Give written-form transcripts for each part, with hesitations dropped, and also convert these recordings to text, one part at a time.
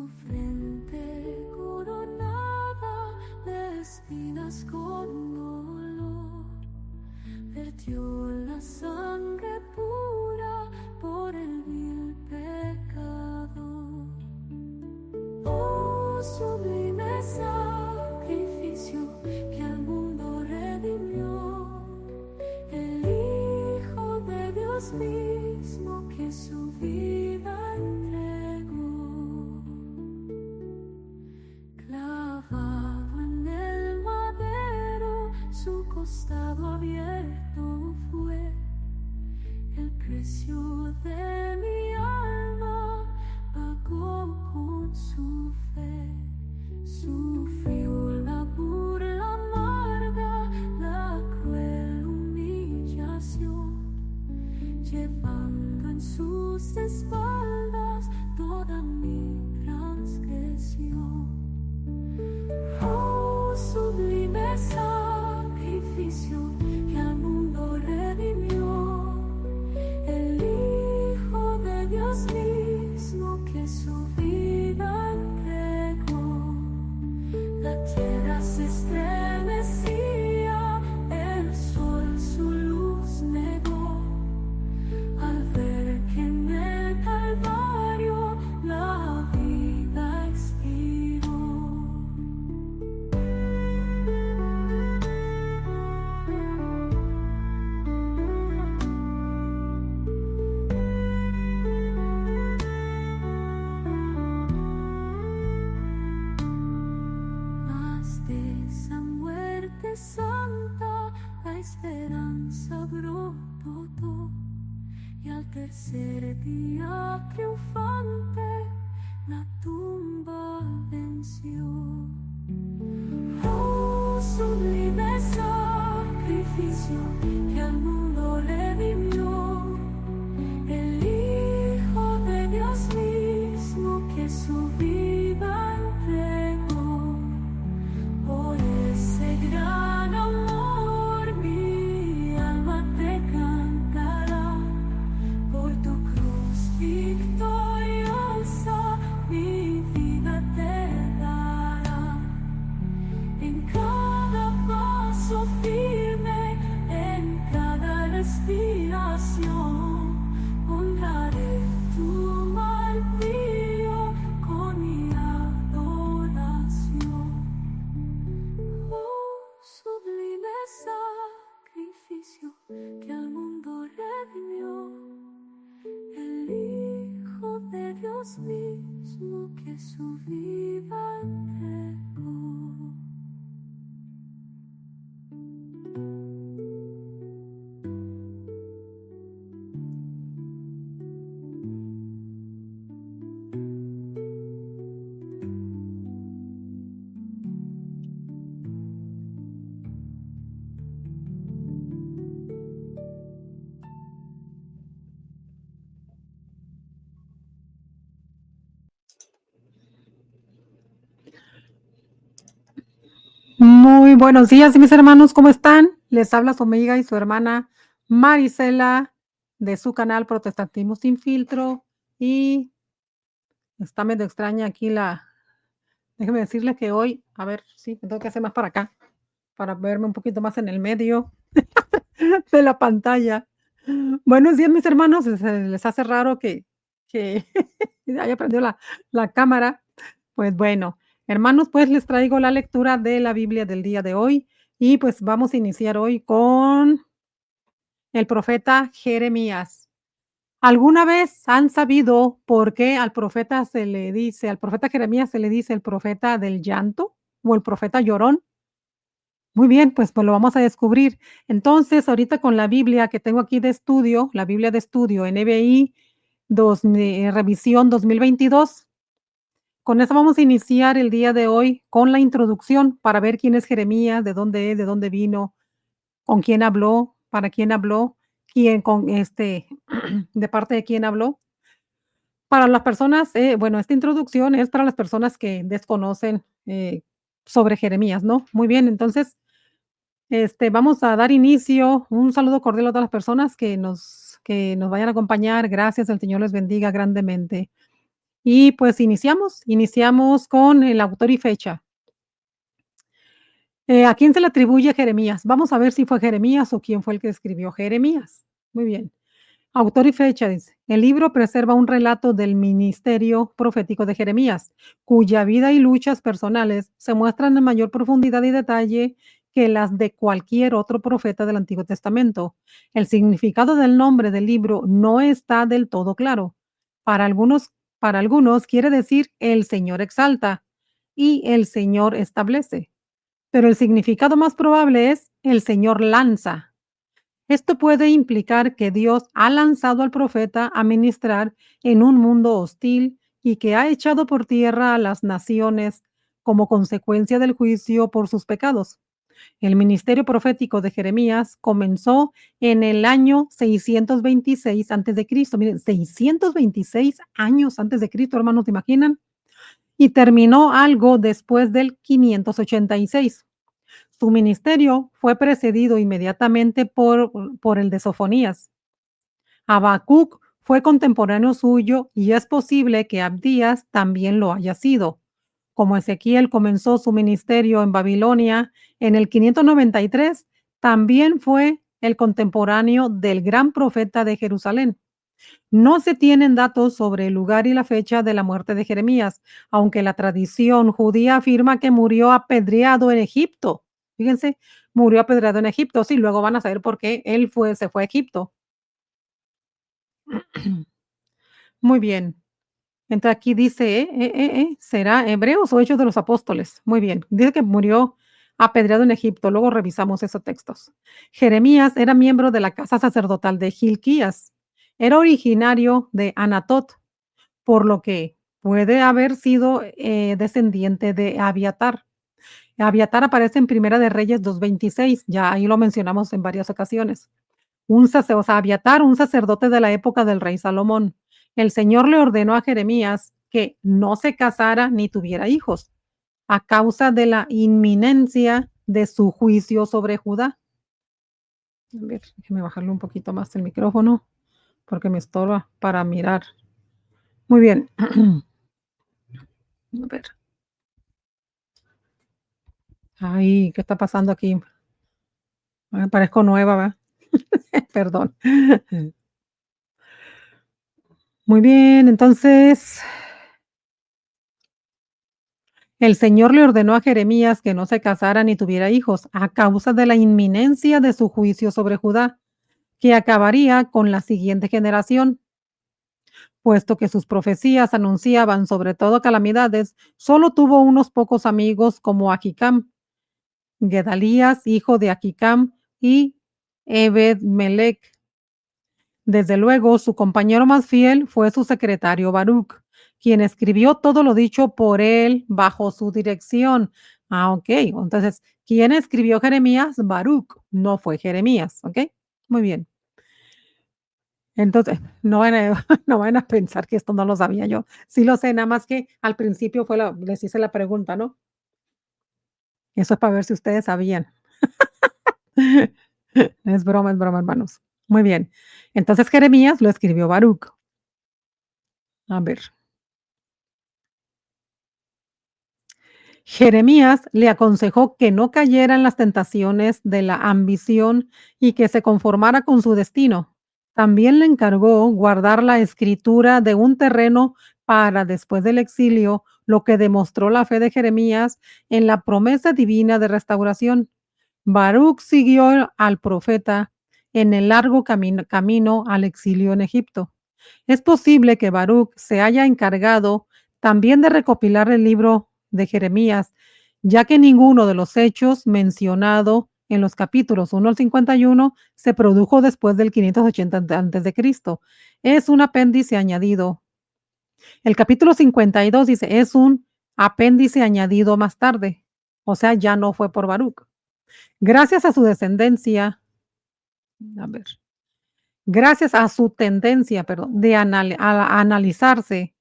su frente coronada de espinas con dolor, vertió la sangre pura por el vil pecado. Oh, sublime sacrificio que al mundo redimió, el Hijo de Dios mismo que su vida entregó. Clavado en el madero, su costado abierto fue, el precio de mi alma pagó con su fe. Sufrió la burla amarga, la cruel humillación, llevando en sus espaldas toda mi transgresión. Oh, sublime sacrificio que al mundo redimió, el Hijo de Dios mismo que su vida entregó. La tierra se estremecía, el sol su luz negó, al ver que en el Calvario la vida expiró. Mas de esa muerte santa la esperanza brotó, y al tercer día triunfante la tumba venció. Oh, sublime sacrificio que al mundo redimió, el Hijo de Dios mismo que su vida entregó. Por ese gran amor mi alma te cantará, por tu cruz victoriosa mi vida te dará. En cada paso firme, en cada respiración, honraré tu martirio con mi adoración. Oh, sublime sacrificio que al mundo redimió, el Hijo de Dios mismo que su vida entregó. Muy buenos días, mis hermanos, ¿cómo están? Les habla su amiga y su hermana Marisela de su canal Protestantismo Sin Filtro. Y está medio extraña aquí déjeme decirle que hoy, a ver, sí, me tengo que hacer más para acá, para verme un poquito más en el medio de la pantalla. Buenos días, mis hermanos, ¿se les hace raro que haya prendido la cámara? Pues bueno, hermanos, pues les traigo la lectura de la Biblia del día de hoy y pues vamos a iniciar hoy con el profeta Jeremías. ¿Alguna vez han sabido por qué al profeta Jeremías se le dice el profeta del llanto o el profeta llorón? Muy bien, pues lo vamos a descubrir. Entonces, ahorita con la Biblia que tengo aquí de estudio, la Biblia de estudio NBI revisión 2022. Con eso vamos a iniciar el día de hoy con la introducción para ver quién es Jeremías, de dónde es, de dónde vino, con quién habló, para quién habló, de parte de quién habló. Para las personas, bueno, esta introducción es para las personas que desconocen sobre Jeremías, ¿no? Muy bien, entonces, vamos a dar inicio. Un saludo cordial a todas las personas que nos vayan a acompañar. Gracias, el Señor les bendiga grandemente. Y pues iniciamos con el autor y fecha. ¿A quién se le atribuye Jeremías? Vamos a ver si fue Jeremías o quién fue el que escribió Jeremías. Muy bien. Autor y fecha, dice. El libro preserva un relato del ministerio profético de Jeremías, cuya vida y luchas personales se muestran en mayor profundidad y detalle que las de cualquier otro profeta del Antiguo Testamento. El significado del nombre del libro no está del todo claro. Para algunos, para algunos quiere decir el Señor exalta y el Señor establece, pero el significado más probable es el Señor lanza. Esto puede implicar que Dios ha lanzado al profeta a ministrar en un mundo hostil y que ha echado por tierra a las naciones como consecuencia del juicio por sus pecados. El ministerio profético de Jeremías comenzó en el año 626 antes de Cristo. Miren, 626 años antes de Cristo, hermanos, ¿te imaginan? Y terminó algo después del 586. Su ministerio fue precedido inmediatamente por el de Sofonías. Habacuc fue contemporáneo suyo y es posible que Abdías también lo haya sido. Como Ezequiel comenzó su ministerio en Babilonia en el 593, también fue el contemporáneo del gran profeta de Jerusalén. No se tienen datos sobre el lugar y la fecha de la muerte de Jeremías, aunque la tradición judía afirma que murió apedreado en Egipto. Fíjense, murió apedreado en Egipto. Sí, luego van a saber por qué se fue a Egipto. Muy bien. Entonces aquí dice, ¿será Hebreos o Hechos de los Apóstoles? Muy bien. Dice que murió apedreado en Egipto. Luego revisamos esos textos. Jeremías era miembro de la casa sacerdotal de Gilquías. Era originario de Anatot, por lo que puede haber sido descendiente de Abiatar. Abiatar aparece en Primera de Reyes 2:26, ya ahí lo mencionamos en varias ocasiones. O sea, Abiatar, un sacerdote de la época del rey Salomón. El Señor le ordenó a Jeremías que no se casara ni tuviera hijos, a causa de la inminencia de su juicio sobre Judá. A ver, déjeme bajarle un poquito más el micrófono porque me estorba para mirar. Muy bien. A ver. Ay, ¿qué está pasando aquí? Parezco nueva, ¿verdad? Perdón. Muy bien, entonces el Señor le ordenó a Jeremías que no se casara ni tuviera hijos a causa de la inminencia de su juicio sobre Judá, que acabaría con la siguiente generación. Puesto que sus profecías anunciaban sobre todo calamidades, solo tuvo unos pocos amigos como Ahicam, Gedalías, hijo de Ahicam, y Ebed-Melech. Desde luego, su compañero más fiel fue su secretario Baruch, quien escribió todo lo dicho por él bajo su dirección. Ah, ok. Entonces, ¿quién escribió Jeremías? Baruch, no fue Jeremías, ¿ok? Muy bien. Entonces, no van a, no van a pensar que esto no lo sabía yo. Sí lo sé, nada más que al principio les hice la pregunta, ¿no? Eso es para ver si ustedes sabían. Es broma, hermanos. Muy bien. Entonces, Jeremías lo escribió Baruch. A ver. Jeremías le aconsejó que no cayera en las tentaciones de la ambición y que se conformara con su destino. También le encargó guardar la escritura de un terreno para después del exilio, lo que demostró la fe de Jeremías en la promesa divina de restauración. Baruch siguió al profeta en el largo camino al exilio en Egipto. Es posible que Baruch se haya encargado también de recopilar el libro de Jeremías, ya que ninguno de los hechos mencionados en los capítulos 1 al 51 se produjo después del 580 a.C. Es un apéndice añadido. El capítulo 52 dice, es un apéndice añadido más tarde, o sea, ya no fue por Baruch. Gracias a su descendencia, a ver, gracias a su tendencia, perdón, de analizarse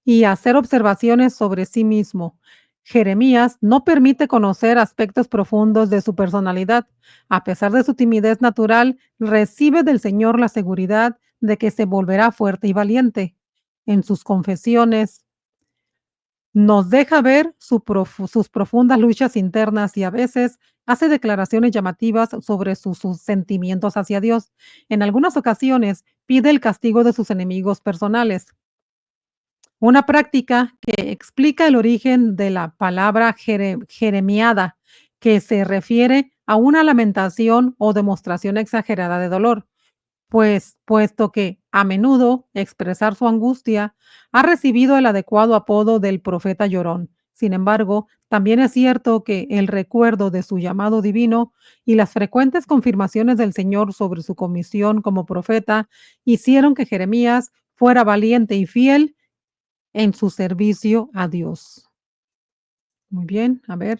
y hacer observaciones sobre sí mismo. Jeremías no permite conocer aspectos profundos de su personalidad. A pesar de su timidez natural, recibe del Señor la seguridad de que se volverá fuerte y valiente. en sus confesiones, nos deja ver sus profundas luchas internas y a veces hace declaraciones llamativas sobre sus sentimientos hacia Dios. En algunas ocasiones pide el castigo de sus enemigos personales. Una práctica que explica el origen de la palabra jeremiada, que se refiere a una lamentación o demostración exagerada de dolor, pues puesto que a menudo expresar su angustia ha recibido el adecuado apodo del profeta llorón. Sin embargo, también es cierto que el recuerdo de su llamado divino y las frecuentes confirmaciones del Señor sobre su comisión como profeta hicieron que Jeremías fuera valiente y fiel en su servicio a Dios. Muy bien, a ver.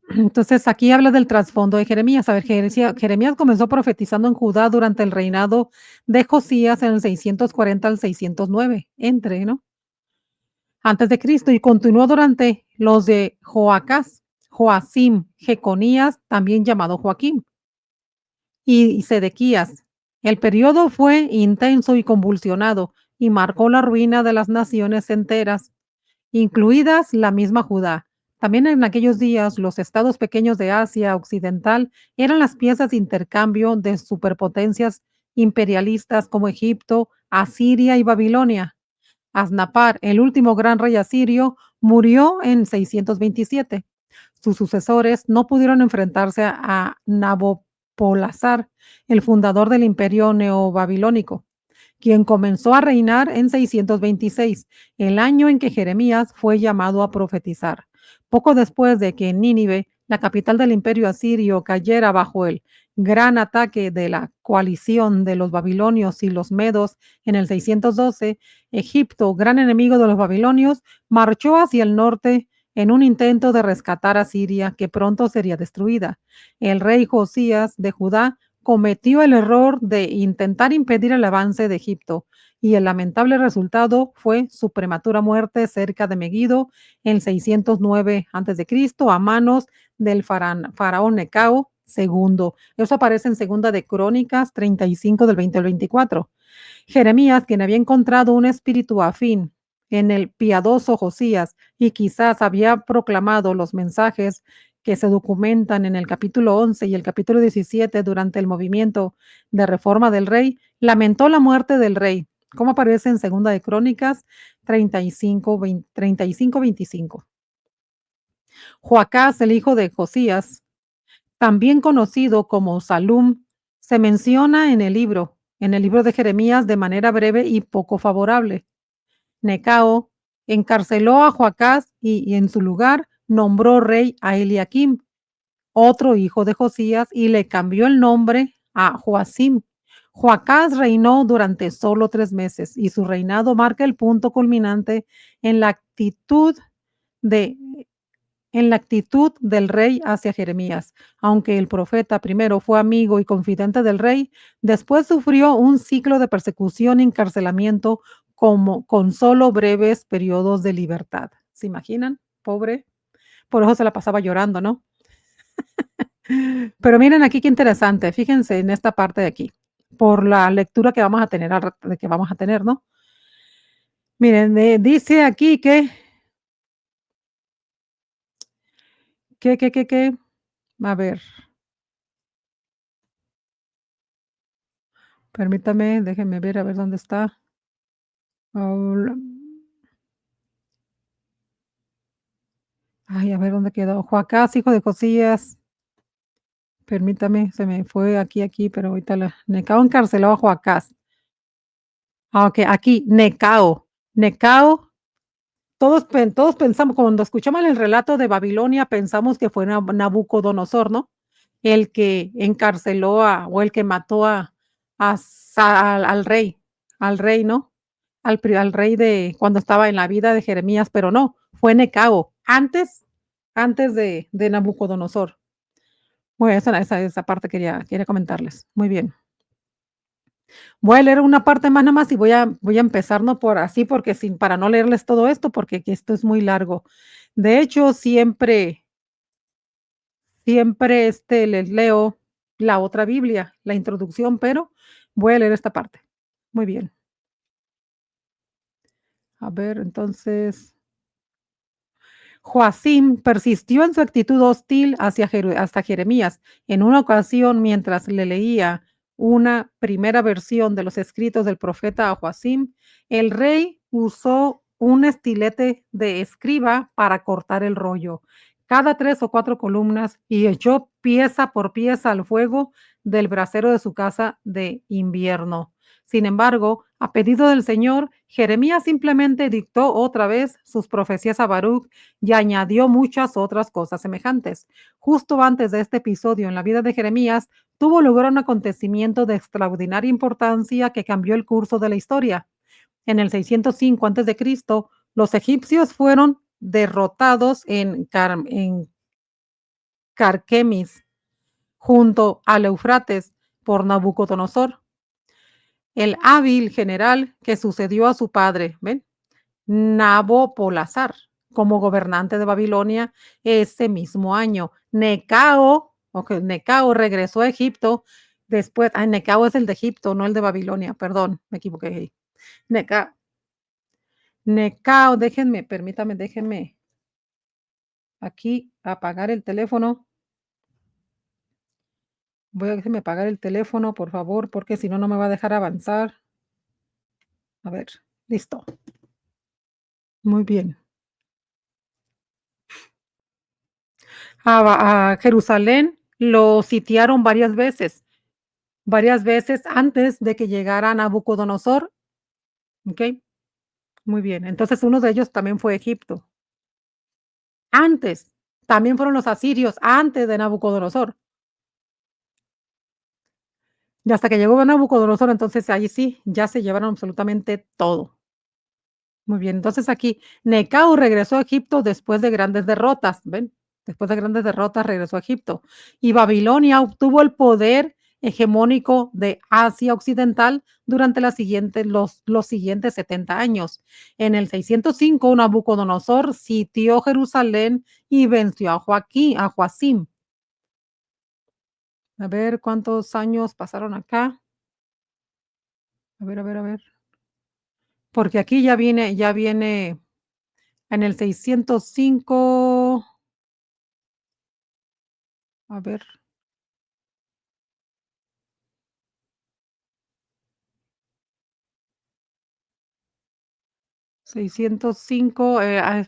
Entonces aquí habla del trasfondo de Jeremías. A ver, Jeremías comenzó profetizando en Judá durante el reinado de Josías en el 640 al 609, ¿no? Antes de Cristo, y continuó durante los de Joacás, Joacim, Jeconías, también llamado Joaquín, y Sedequías. El periodo fue intenso y convulsionado y marcó la ruina de las naciones enteras, incluidas la misma Judá. También en aquellos días los estados pequeños de Asia Occidental eran las piezas de intercambio de superpotencias imperialistas como Egipto, Asiria y Babilonia. Asnapar, el último gran rey asirio, murió en 627. Sus sucesores no pudieron enfrentarse a Nabopolassar, el fundador del imperio neobabilónico, quien comenzó a reinar en 626, el año en que Jeremías fue llamado a profetizar. Poco después de que Nínive, la capital del imperio asirio, cayera bajo el gran ataque de la coalición de los babilonios y los medos en el 612, Egipto, gran enemigo de los babilonios, marchó hacia el norte en un intento de rescatar a Siria, que pronto sería destruida. El rey Josías de Judá cometió el error de intentar impedir el avance de Egipto y el lamentable resultado fue su prematura muerte cerca de Megiddo en 609 a.C. a manos del faraón Necao II. Eso aparece en Segunda de Crónicas 35 del 20 al 24. Jeremías, quien había encontrado un espíritu afín en el piadoso Josías y quizás había proclamado los mensajes que se documentan en el capítulo 11 y el capítulo 17 durante el movimiento de reforma del rey, lamentó la muerte del rey, como aparece en Segunda de Crónicas 35-25. Joacás, el hijo de Josías, también conocido como Salum, se menciona en el libro de Jeremías de manera breve y poco favorable. Necao encarceló a Joacás y en su lugar nombró rey a Eliakim, otro hijo de Josías, y le cambió el nombre a Joacim. Joacás reinó durante solo 3 meses y su reinado marca el punto culminante en la actitud de del rey hacia Jeremías. Aunque el profeta primero fue amigo y confidente del rey, después sufrió un ciclo de persecución y encarcelamiento con solo breves periodos de libertad. ¿Se imaginan? Pobre. Por eso se la pasaba llorando, ¿no? Pero miren aquí qué interesante. Fíjense en esta parte de aquí, por la lectura que vamos a tener, ¿no? Miren, dice aquí que, a ver, permítame, déjenme ver a ver dónde está. Aul- Ay, a ver dónde quedó. Joacás, hijo de Josías. Permítame, se me fue aquí, pero ahorita Necao encarceló a Joacás. Ah, ok, aquí, Necao. Necao, todos pensamos, cuando escuchamos el relato de Babilonia, pensamos que fue Nabucodonosor, ¿no? El que encarceló o el que mató al rey, ¿no? Al rey de cuando estaba en la vida de Jeremías, pero no, fue Necao, antes de Nabucodonosor. Bueno, esa parte quería comentarles. Muy bien. Voy a leer una parte más nada más y voy a empezar, no por así, porque para no leerles todo esto, porque esto es muy largo. De hecho, siempre les leo la otra Biblia, la introducción, pero voy a leer esta parte. Muy bien. A ver, entonces, Joacim persistió en su actitud hostil hacia hasta Jeremías. En una ocasión, mientras le leía una primera versión de los escritos del profeta a Joacim, el rey usó un estilete de escriba para cortar el rollo, cada 3 o 4 columnas, y echó pieza por pieza al fuego del brasero de su casa de invierno. Sin embargo, a pedido del Señor, Jeremías simplemente dictó otra vez sus profecías a Baruch y añadió muchas otras cosas semejantes. Justo antes de este episodio en la vida de Jeremías, tuvo lugar un acontecimiento de extraordinaria importancia que cambió el curso de la historia. En el 605 a.C., los egipcios fueron derrotados en Carquemis, junto al Eufrates, por Nabucodonosor, el hábil general que sucedió a su padre. ¿Ven? Nabopolassar como gobernante de Babilonia ese mismo año. Necao regresó a Egipto después. Necao es el de Egipto, no el de Babilonia. Perdón, me equivoqué ahí. Neca, Necao, déjenme aquí apagar el teléfono. Voy a déjenme apagar el teléfono, por favor, porque si no, no me va a dejar avanzar. A ver, listo. Muy bien. A Jerusalén lo sitiaron varias veces antes de que llegara Nabucodonosor, ¿okey? Muy bien. Entonces, uno de ellos también fue Egipto. Antes, también fueron los asirios, antes de Nabucodonosor. Y hasta que llegó Nabucodonosor, entonces ahí sí, ya se llevaron absolutamente todo. Muy bien, entonces aquí Necao regresó a Egipto después de grandes derrotas, ¿ven? Después de grandes derrotas regresó a Egipto. Y Babilonia obtuvo el poder hegemónico de Asia Occidental durante los siguientes 70 años. En el 605, Nabucodonosor sitió Jerusalén y venció a Joacim. A ver cuántos años pasaron acá. A ver. Porque aquí ya viene en el 605. A ver,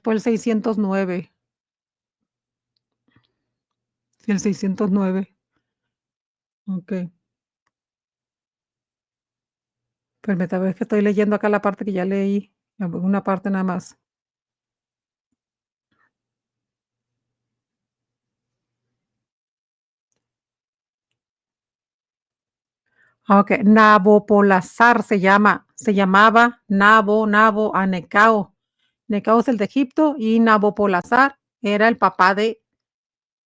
fue el 609, sí, el 609. Okey. Permítame, es que estoy leyendo acá la parte que ya leí, una parte nada más. Okey, Nabopolassar se llamaba Nabo a Necao. Necao es el de Egipto y Nabopolassar era el papá de,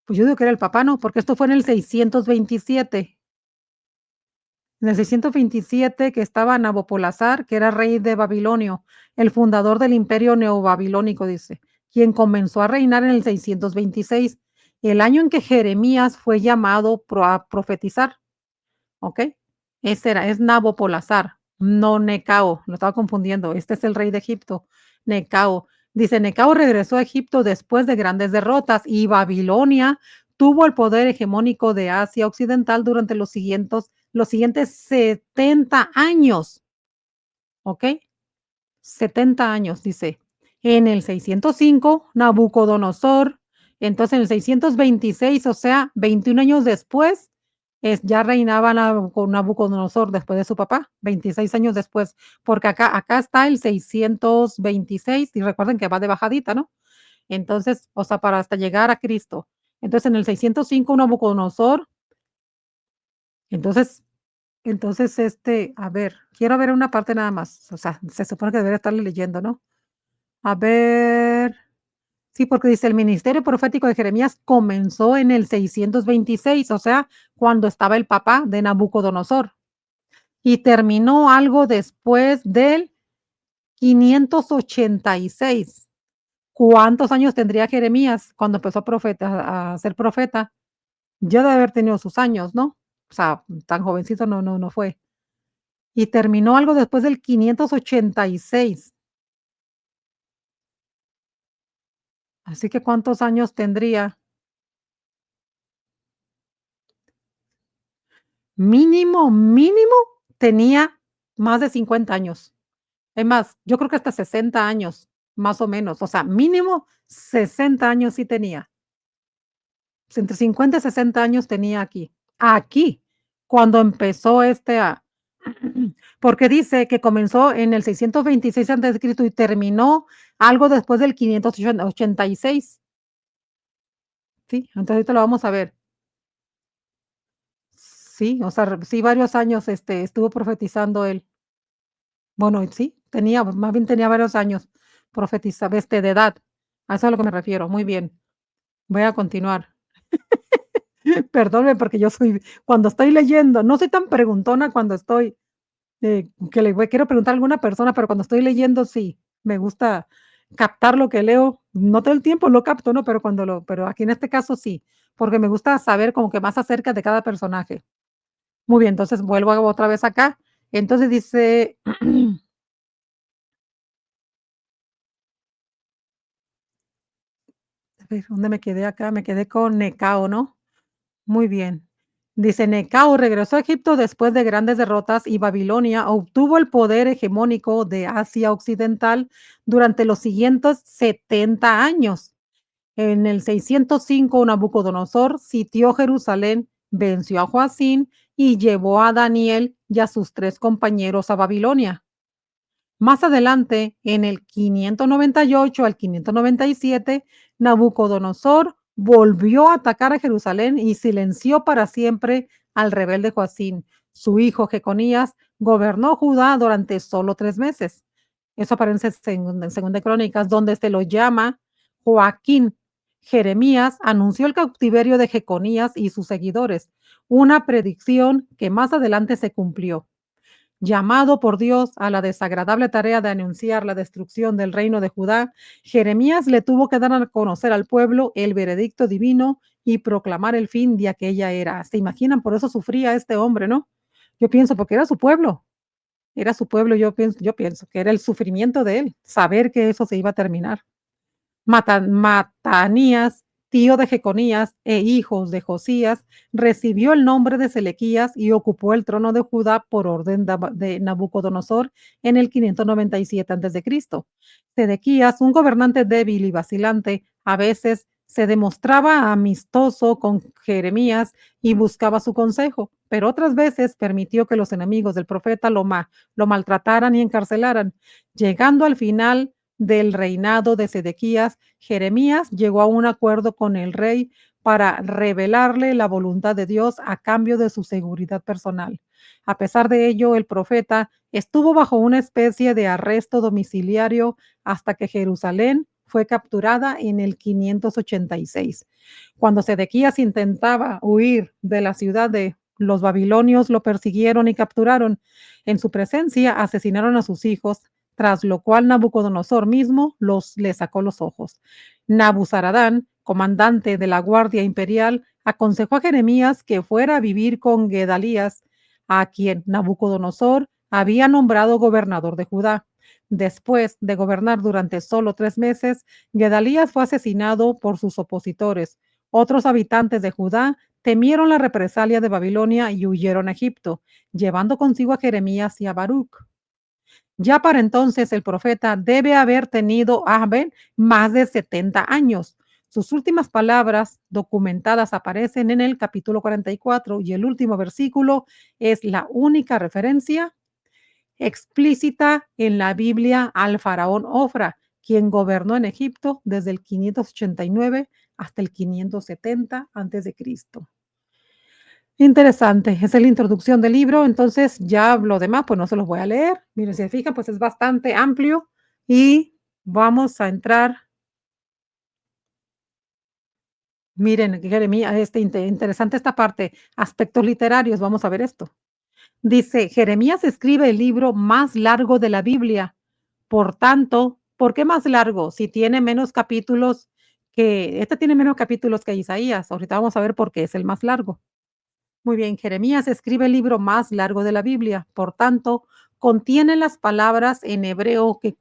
pues yo digo que era el papá, ¿no? Porque esto fue en el 627. En el 627 que estaba Nabopolassar, que era rey de Babilonio, el fundador del imperio neobabilónico, dice, quien comenzó a reinar en el 626, el año en que Jeremías fue llamado a profetizar, ¿ok? Es Nabopolassar, no Necao, lo estaba confundiendo, este es el rey de Egipto, Necao. Dice, Necao regresó a Egipto después de grandes derrotas y Babilonia tuvo el poder hegemónico de Asia Occidental durante los siguientes 70 años, ¿ok? 70 años, dice. En el 605, Nabucodonosor, entonces en el 626, o sea, 21 años después, ya reinaba Nabucodonosor después de su papá, 26 años después, porque acá está el 626 y recuerden que va de bajadita, ¿no? Entonces, o sea, para hasta llegar a Cristo. Entonces, en el 605, Nabucodonosor, entonces a ver, quiero ver una parte nada más, o sea, se supone que debería estarle leyendo, ¿no? A ver, sí, porque dice, el ministerio profético de Jeremías comenzó en el 626, o sea, cuando estaba el papá de Nabucodonosor, y terminó algo después del 586. ¿Cuántos años tendría Jeremías cuando empezó a ser profeta? Ya debe haber tenido sus años, ¿no? O sea, tan jovencito no fue. Y terminó algo después del 586. Así que, ¿cuántos años tendría? Mínimo, mínimo, tenía más de 50 años. Es más, yo creo que hasta 60 años, más o menos. O sea, mínimo 60 años sí tenía. Entre 50 y 60 años tenía aquí. Aquí, cuando empezó porque dice que comenzó en el 626 antes de Cristo y terminó algo después del 586. Sí, entonces ahorita lo vamos a ver. Sí, o sea, sí, varios años, estuvo profetizando él. Bueno, sí, tenía, más bien tenía varios años profetizaba, de edad. A eso es a lo que me refiero. Muy bien, voy a continuar. Perdóneme porque yo soy cuando estoy leyendo, no soy tan preguntona cuando estoy, que quiero preguntar a alguna persona, pero cuando estoy leyendo sí, me gusta captar lo que leo. No todo el tiempo lo capto, ¿no? Pero aquí en este caso sí, porque me gusta saber como que más acerca de cada personaje. Muy bien, entonces vuelvo otra vez acá. Entonces dice, a ver, ¿dónde me quedé acá? Me quedé con Necao, ¿no? Muy bien. Dice, Necao regresó a Egipto después de grandes derrotas y Babilonia obtuvo el poder hegemónico de Asia Occidental durante los siguientes 70 años. En el 605, Nabucodonosor sitió Jerusalén, venció a Joacín y llevó a Daniel y a sus tres compañeros a Babilonia. Más adelante, en el 598 al 597, Nabucodonosor volvió a atacar a Jerusalén y silenció para siempre al rebelde Joacín. Su hijo Jeconías gobernó Judá durante solo 3 meses. Eso aparece en Segunda de Crónicas, donde se lo llama Joaquín. Jeremías anunció el cautiverio de Jeconías y sus seguidores, una predicción que más adelante se cumplió. Llamado por Dios a la desagradable tarea de anunciar la destrucción del reino de Judá, Jeremías le tuvo que dar a conocer al pueblo el veredicto divino y proclamar el fin de aquella era. ¿Se imaginan? Por eso sufría este hombre, ¿no? Yo pienso, porque era su pueblo, yo pienso que era el sufrimiento de él, saber que eso se iba a terminar. Matanías, tío de Jeconías e hijos de Josías, recibió el nombre de Selequías y ocupó el trono de Judá por orden de Nabucodonosor en el 597 a.C. Sedequías, un gobernante débil y vacilante, a veces se demostraba amistoso con Jeremías y buscaba su consejo, pero otras veces permitió que los enemigos del profeta lo maltrataran y encarcelaran, llegando al final del reinado de Sedequías. Jeremías llegó a un acuerdo con el rey para revelarle la voluntad de Dios a cambio de su seguridad personal. A pesar de ello, el profeta estuvo bajo una especie de arresto domiciliario hasta que Jerusalén fue capturada en el 586. Cuando Sedequías intentaba huir de la ciudad, los babilonios lo persiguieron y capturaron. En su presencia asesinaron a sus hijos, tras lo cual Nabucodonosor mismo le sacó los ojos. Nabuzaradán, comandante de la Guardia Imperial, aconsejó a Jeremías que fuera a vivir con Gedalías, a quien Nabucodonosor había nombrado gobernador de Judá. Después de gobernar durante solo 3 meses, Gedalías fue asesinado por sus opositores. Otros habitantes de Judá temieron la represalia de Babilonia y huyeron a Egipto, llevando consigo a Jeremías y a Baruch. Ya para entonces el profeta debe haber tenido, más de 70 años. Sus últimas palabras documentadas aparecen en el capítulo 44 y el último versículo es la única referencia explícita en la Biblia al faraón Ofra, quien gobernó en Egipto desde el 589 hasta el 570 antes de Cristo. Interesante, esa es la introducción del libro, entonces ya lo demás, pues no se los voy a leer. Miren, si se fijan, pues es bastante amplio y vamos a entrar. Miren, Jeremías, interesante esta parte, aspectos literarios, vamos a ver esto. Dice, Jeremías escribe el libro más largo de la Biblia. Por tanto, ¿por qué más largo? Si tiene menos capítulos tiene menos capítulos que Isaías. Ahorita vamos a ver por qué es el más largo. Muy bien, Jeremías escribe el libro más largo de la Biblia, por tanto, contiene las palabras en hebreo que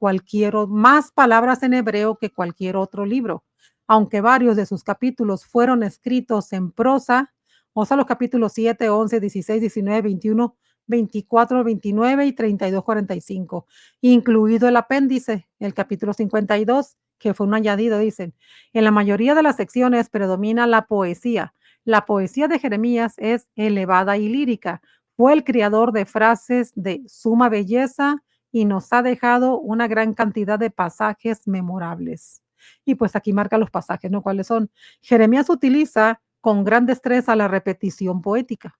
más palabras en hebreo que cualquier otro libro. aunque varios de sus capítulos fueron escritos en prosa, o sea, los capítulos 7, 11, 16, 19, 21, 24, 29 y 32, 45, incluido el apéndice, el capítulo 52, que fue un añadido, dicen. En la mayoría de las secciones predomina la poesía. La poesía de Jeremías es elevada y lírica. Fue el creador de frases de suma belleza y nos ha dejado una gran cantidad de pasajes memorables. Y pues aquí marca los pasajes, ¿no? ¿Cuáles son? Jeremías utiliza con gran destreza la repetición poética,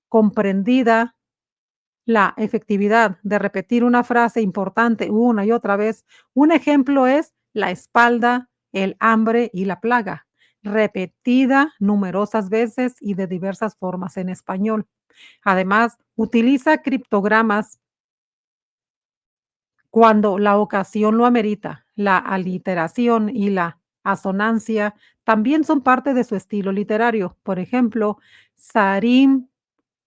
comprendida la efectividad de repetir una frase importante una y otra vez. Un ejemplo es la espalda, el hambre y la plaga, repetida numerosas veces y de diversas formas en español. Además, utiliza criptogramas cuando la ocasión lo amerita. La aliteración y la asonancia también son parte de su estilo literario. Por ejemplo, Sarim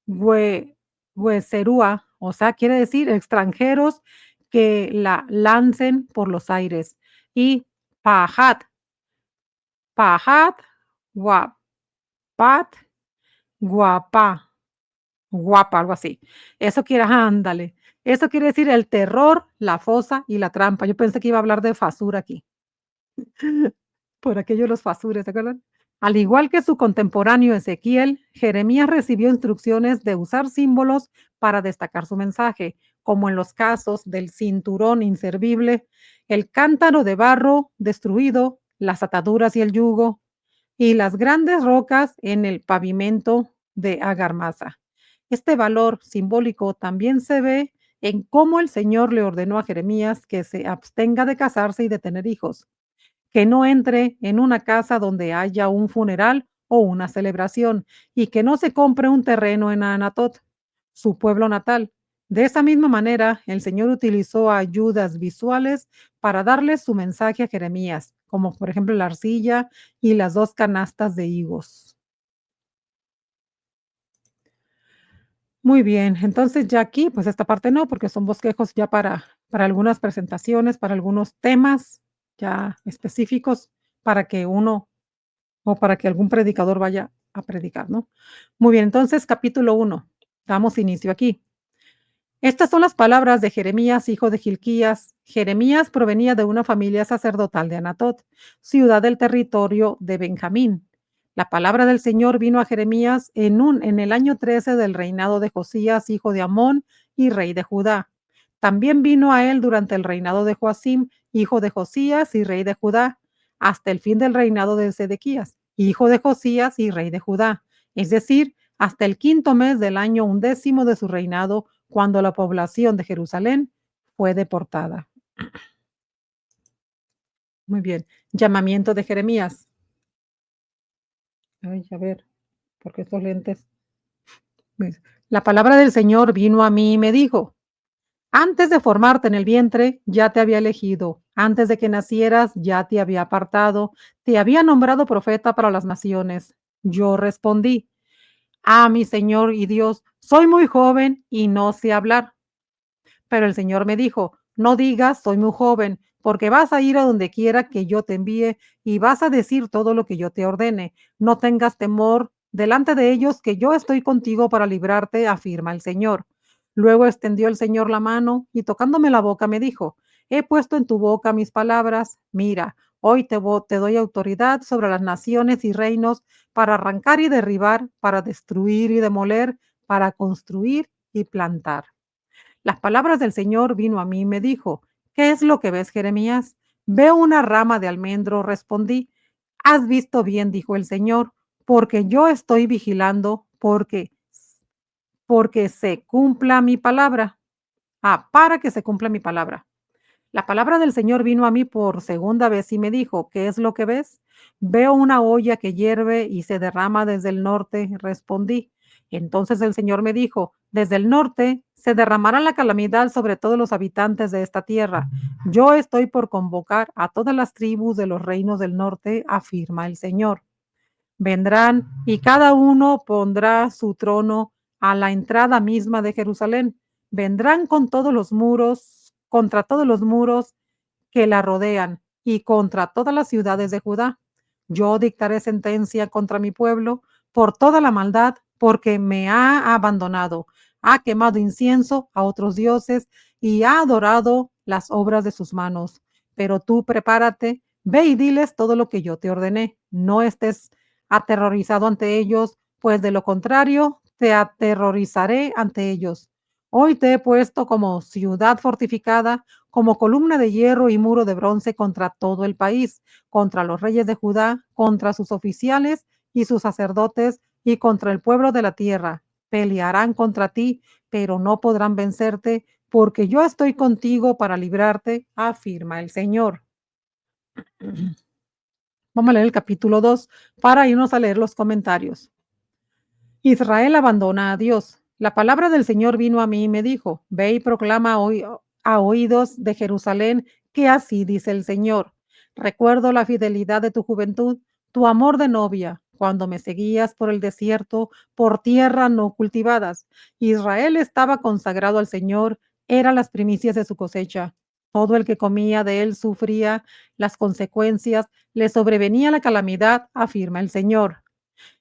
Hue Hueserúa, o sea, quiere decir extranjeros que la lancen por los aires. Y Pahat, Pahat, Guapat, Guapa, Guapa, algo así. Eso quiere, ándale. Eso quiere decir el terror, la fosa y la trampa. Yo pensé que iba a hablar de fasura aquí. Por aquello de los fasures, ¿se acuerdan? Al igual que su contemporáneo Ezequiel, Jeremías recibió instrucciones de usar símbolos para destacar su mensaje, como en los casos del cinturón inservible, el cántaro de barro destruido, las ataduras y el yugo, y las grandes rocas en el pavimento de Agarmasa. Este valor simbólico también se ve en cómo el Señor le ordenó a Jeremías que se abstenga de casarse y de tener hijos, que no entre en una casa donde haya un funeral o una celebración y que no se compre un terreno en Anatot, su pueblo natal. De esa misma manera, el Señor utilizó ayudas visuales para darle su mensaje a Jeremías, como por ejemplo la arcilla y las dos canastas de higos. Muy bien, entonces ya aquí, pues esta parte no, porque son bosquejos ya para algunas presentaciones, para algunos temas ya específicos, para que uno o para que algún predicador vaya a predicar, ¿no? Muy bien, entonces capítulo 1, damos inicio aquí. Estas son las palabras de Jeremías, hijo de Gilquías. Jeremías provenía de una familia sacerdotal de Anatot, ciudad del territorio de Benjamín. La palabra del Señor vino a Jeremías en el año 13 del reinado de Josías, hijo de Amón y rey de Judá. También vino a él durante el reinado de Joacim, hijo de Josías y rey de Judá, hasta el fin del reinado de Sedequías, hijo de Josías y rey de Judá, es decir, hasta el quinto mes del año 11 de su reinado, cuando la población de Jerusalén fue deportada. Muy bien. Llamamiento de Jeremías. Ay, a ver, porque estos lentes. La palabra del Señor vino a mí y me dijo: antes de formarte en el vientre, ya te había elegido. Antes de que nacieras, ya te había apartado. Te había nombrado profeta para las naciones. Yo respondí: mi Señor y Dios, soy muy joven y no sé hablar. Pero el Señor me dijo: no digas soy muy joven, porque vas a ir a donde quiera que yo te envíe y vas a decir todo lo que yo te ordene. No tengas temor delante de ellos, que yo estoy contigo para librarte, afirma el Señor. Luego extendió el Señor la mano y tocándome la boca me dijo: he puesto en tu boca mis palabras. Mira, hoy te doy autoridad sobre las naciones y reinos, para arrancar y derribar, para destruir y demoler, para construir y plantar. Las palabras del Señor vino a mí y me dijo: ¿qué es lo que ves, Jeremías? Veo una rama de almendro, respondí. Has visto bien, dijo el Señor, porque yo estoy vigilando, porque se cumpla mi palabra. Para que se cumpla mi palabra. La palabra del Señor vino a mí por segunda vez y me dijo: ¿qué es lo que ves? Veo una olla que hierve y se derrama desde el norte, respondí. Entonces el Señor me dijo: desde el norte se derramará la calamidad sobre todos los habitantes de esta tierra. Yo estoy por convocar a todas las tribus de los reinos del norte, afirma el Señor. Vendrán y cada uno pondrá su trono a la entrada misma de Jerusalén. Vendrán con todos los muros, contra todos los muros que la rodean y contra todas las ciudades de Judá. Yo dictaré sentencia contra mi pueblo por toda la maldad, porque me ha abandonado, ha quemado incienso a otros dioses y ha adorado las obras de sus manos. Pero tú prepárate, ve y diles todo lo que yo te ordené. No estés aterrorizado ante ellos, pues de lo contrario te aterrorizaré ante ellos. Hoy te he puesto como ciudad fortificada, como columna de hierro y muro de bronce contra todo el país, contra los reyes de Judá, contra sus oficiales y sus sacerdotes y contra el pueblo de la tierra. Pelearán contra ti, pero no podrán vencerte, porque yo estoy contigo para librarte, afirma el Señor. Vamos a leer el capítulo 2 para irnos a leer los comentarios. Israel abandona a Dios. La palabra del Señor vino a mí y me dijo, ve y proclama hoy a oídos de Jerusalén que así dice el Señor. Recuerdo la fidelidad de tu juventud, tu amor de novia, cuando me seguías por el desierto, por tierra no cultivadas. Israel estaba consagrado al Señor, eran las primicias de su cosecha. Todo el que comía de él sufría las consecuencias, le sobrevenía la calamidad, afirma el Señor.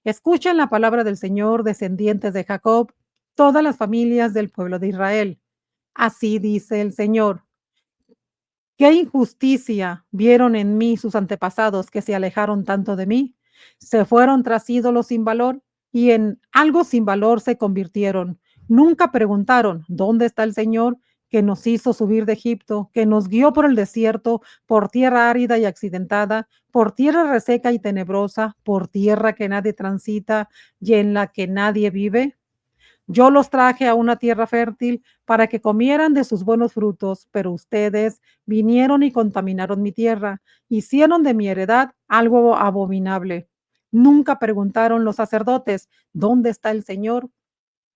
Escuchen la palabra del Señor, descendientes de Jacob, todas las familias del pueblo de Israel. Así dice el Señor. ¿Qué injusticia vieron en mí sus antepasados que se alejaron tanto de mí? Se fueron tras ídolos sin valor y en algo sin valor se convirtieron. Nunca preguntaron, ¿dónde está el Señor que nos hizo subir de Egipto, que nos guió por el desierto, por tierra árida y accidentada, por tierra reseca y tenebrosa, por tierra que nadie transita y en la que nadie vive? Yo los traje a una tierra fértil para que comieran de sus buenos frutos, pero ustedes vinieron y contaminaron mi tierra, hicieron de mi heredad algo abominable. Nunca preguntaron los sacerdotes, ¿dónde está el Señor?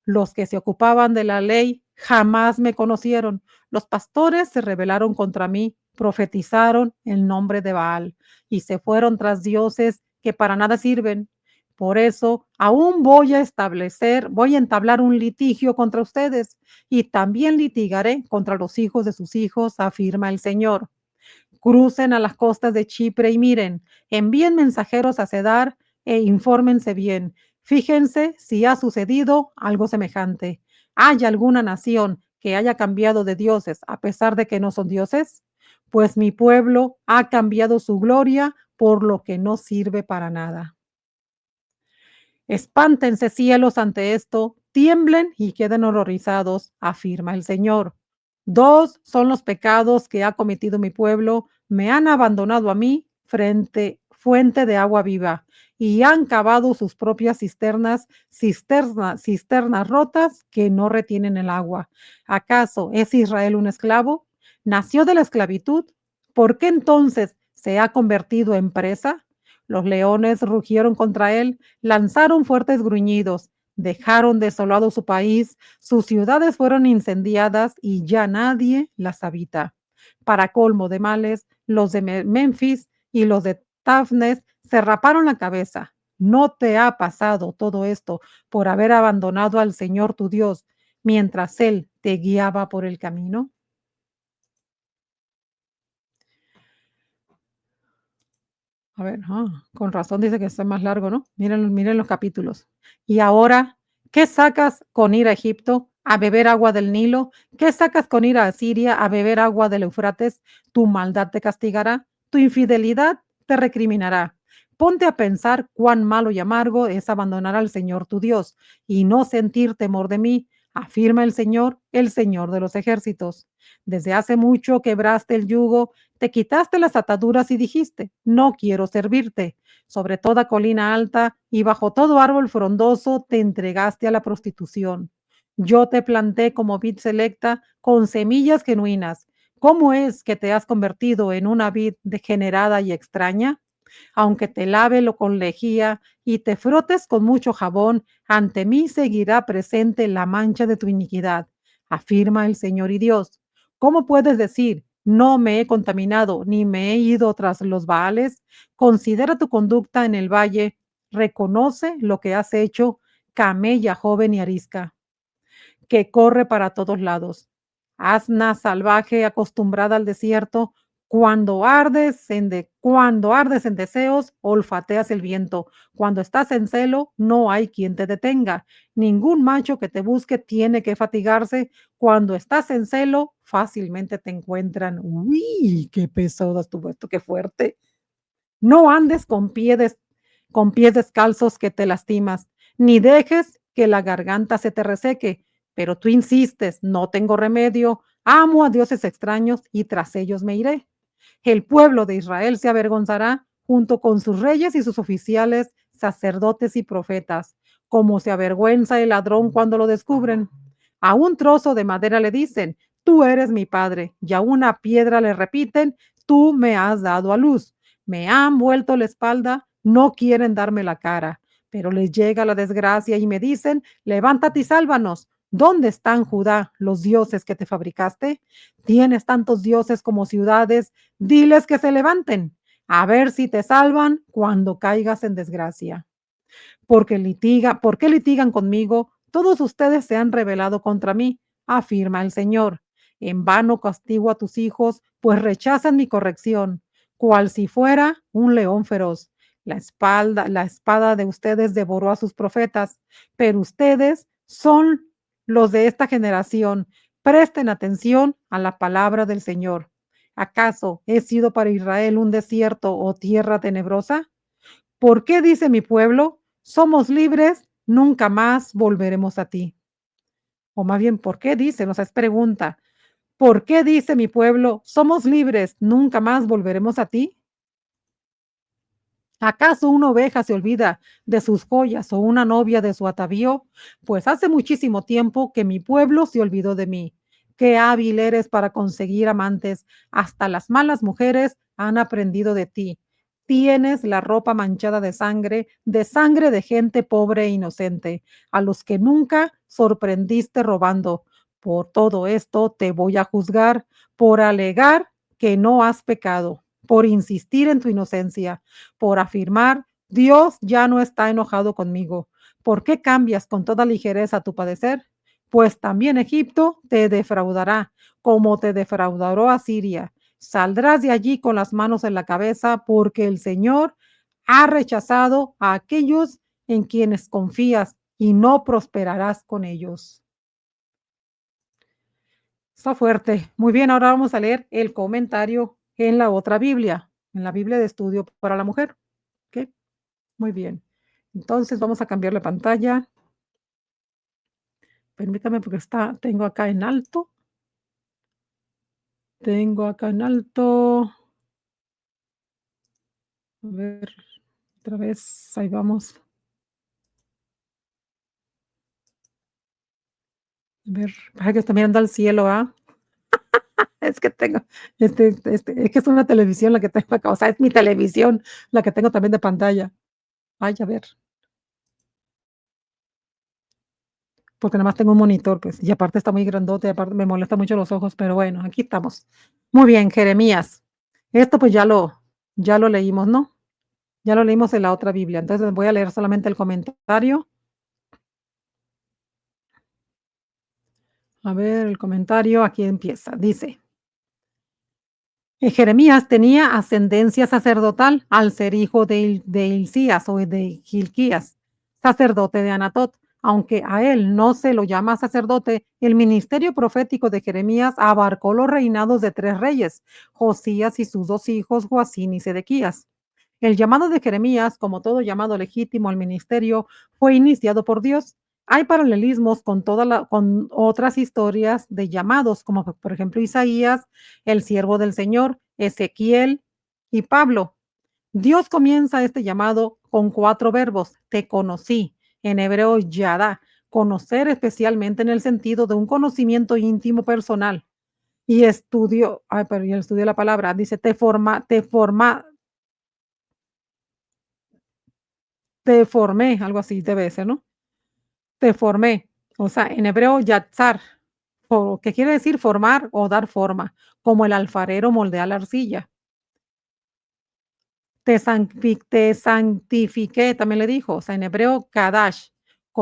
Los que se ocupaban de la ley jamás me conocieron. Los pastores se rebelaron contra mí, profetizaron el nombre de Baal y se fueron tras dioses que para nada sirven. Por eso, aún voy a entablar un litigio contra ustedes y también litigaré contra los hijos de sus hijos, afirma el Señor. Crucen a las costas de Chipre y miren, envíen mensajeros a Cedar e infórmense bien. Fíjense si ha sucedido algo semejante. ¿Hay alguna nación que haya cambiado de dioses a pesar de que no son dioses? Pues mi pueblo ha cambiado su gloria por lo que no sirve para nada. Espántense cielos ante esto, tiemblen y queden horrorizados, afirma el Señor. Dos son los pecados que ha cometido mi pueblo, me han abandonado a mí, fuente de agua viva, y han cavado sus propias cisternas rotas que no retienen el agua. ¿Acaso es Israel un esclavo? ¿Nació de la esclavitud? ¿Por qué entonces se ha convertido en presa? Los leones rugieron contra él, lanzaron fuertes gruñidos, dejaron desolado su país, sus ciudades fueron incendiadas y ya nadie las habita. Para colmo de males, los de Memphis y los de Tafnes se raparon la cabeza. ¿No te ha pasado todo esto por haber abandonado al Señor tu Dios mientras Él te guiaba por el camino? A ver, con razón dice que está más largo, ¿no? Miren los capítulos. Y ahora, ¿qué sacas con ir a Egipto a beber agua del Nilo? ¿Qué sacas con ir a Asiria a beber agua del Eufrates? Tu maldad te castigará, tu infidelidad te recriminará. Ponte a pensar cuán malo y amargo es abandonar al Señor tu Dios y no sentir temor de mí, afirma el Señor de los ejércitos. Desde hace mucho quebraste el yugo, te quitaste las ataduras y dijiste, no quiero servirte. Sobre toda colina alta y bajo todo árbol frondoso te entregaste a la prostitución. Yo te planté como vid selecta con semillas genuinas. ¿Cómo es que te has convertido en una vid degenerada y extraña? Aunque te lave lo con lejía y te frotes con mucho jabón, ante mí seguirá presente la mancha de tu iniquidad, afirma el Señor y Dios. ¿Cómo puedes decir, no me he contaminado ni me he ido tras los Baales? Considera tu conducta en el valle, reconoce lo que has hecho, camella joven y arisca que corre para todos lados. Asna salvaje acostumbrada al desierto, Cuando ardes en deseos, olfateas el viento. Cuando estás en celo, no hay quien te detenga. Ningún macho que te busque tiene que fatigarse. Cuando estás en celo, fácilmente te encuentran. Uy, qué pesado estuvo esto, qué fuerte. No andes con pies descalzos que te lastimas, ni dejes que la garganta se te reseque. Pero tú insistes, no tengo remedio, amo a dioses extraños y tras ellos me iré. El pueblo de Israel se avergonzará junto con sus reyes y sus oficiales, sacerdotes y profetas, como se avergüenza el ladrón cuando lo descubren. A un trozo de madera le dicen, tú eres mi padre, y a una piedra le repiten, tú me has dado a luz. Me han vuelto la espalda, no quieren darme la cara, pero les llega la desgracia y me dicen, levántate y sálvanos. ¿Dónde están, Judá, los dioses que te fabricaste? Tienes tantos dioses como ciudades, diles que se levanten, a ver si te salvan cuando caigas en desgracia. ¿Por qué litigan conmigo? Todos ustedes se han rebelado contra mí, afirma el Señor. En vano castigo a tus hijos, pues rechazan mi corrección, cual si fuera un león feroz. La espada de ustedes devoró a sus profetas, pero ustedes son los de esta generación. Presten atención a la palabra del Señor. ¿Acaso he sido para Israel un desierto o tierra tenebrosa? ¿Por qué dice mi pueblo, somos libres, nunca más volveremos a ti? O más bien, ¿por qué dice? O sea, es pregunta. ¿Por qué dice mi pueblo, somos libres, nunca más volveremos a ti? ¿Acaso una oveja se olvida de sus joyas o una novia de su atavío? Pues hace muchísimo tiempo que mi pueblo se olvidó de mí. Qué hábil eres para conseguir amantes. Hasta las malas mujeres han aprendido de ti. Tienes la ropa manchada de sangre de gente pobre e inocente, a los que nunca sorprendiste robando. Por todo esto te voy a juzgar, por alegar que no has pecado, por insistir en tu inocencia, por afirmar, Dios ya no está enojado conmigo. ¿Por qué cambias con toda ligereza tu padecer? Pues también Egipto te defraudará, como te defraudará a Siria. Saldrás de allí con las manos en la cabeza, porque el Señor ha rechazado a aquellos en quienes confías y no prosperarás con ellos. Está fuerte. Muy bien, ahora vamos a leer el comentario en la otra Biblia, en la Biblia de estudio para la mujer. ¿Ok? Muy bien. Entonces vamos a cambiar la pantalla. Permítame porque tengo acá en alto. Tengo acá en alto. A ver, otra vez, ahí vamos. A ver, para que estoy mirando al cielo, ¿ah? Es que tengo, es que es una televisión la que tengo acá, o sea, es mi televisión la que tengo también de pantalla. Ay, a ver, porque nada más tengo un monitor, pues, y aparte está muy grandote, aparte me molesta mucho los ojos, pero bueno, aquí estamos. Muy bien, Jeremías. Esto pues ya lo leímos, ¿no? Ya lo leímos en la otra Biblia, entonces voy a leer solamente el comentario. A ver, el comentario aquí empieza. Dice, Jeremías tenía ascendencia sacerdotal al ser hijo de Hilcías o de Gilquías, sacerdote de Anatot. Aunque a él no se lo llama sacerdote, el ministerio profético de Jeremías abarcó los reinados de tres reyes, Josías y sus dos hijos, Joacín y Sedequías. El llamado de Jeremías, como todo llamado legítimo al ministerio, fue iniciado por Dios. Hay paralelismos con otras historias de llamados, como por ejemplo Isaías, el siervo del Señor, Ezequiel y Pablo. Dios comienza este llamado con cuatro verbos. Te conocí, en hebreo yada, conocer especialmente en el sentido de un conocimiento íntimo personal. Y estudio, ay, pero ya estudié la palabra, dice, te formé, algo así debe ser, ¿no? Te formé. O sea, en hebreo, yatzar, que quiere decir formar o dar forma, como el alfarero moldea la arcilla. Te santifiqué, también le dijo, o sea, en hebreo, kadash,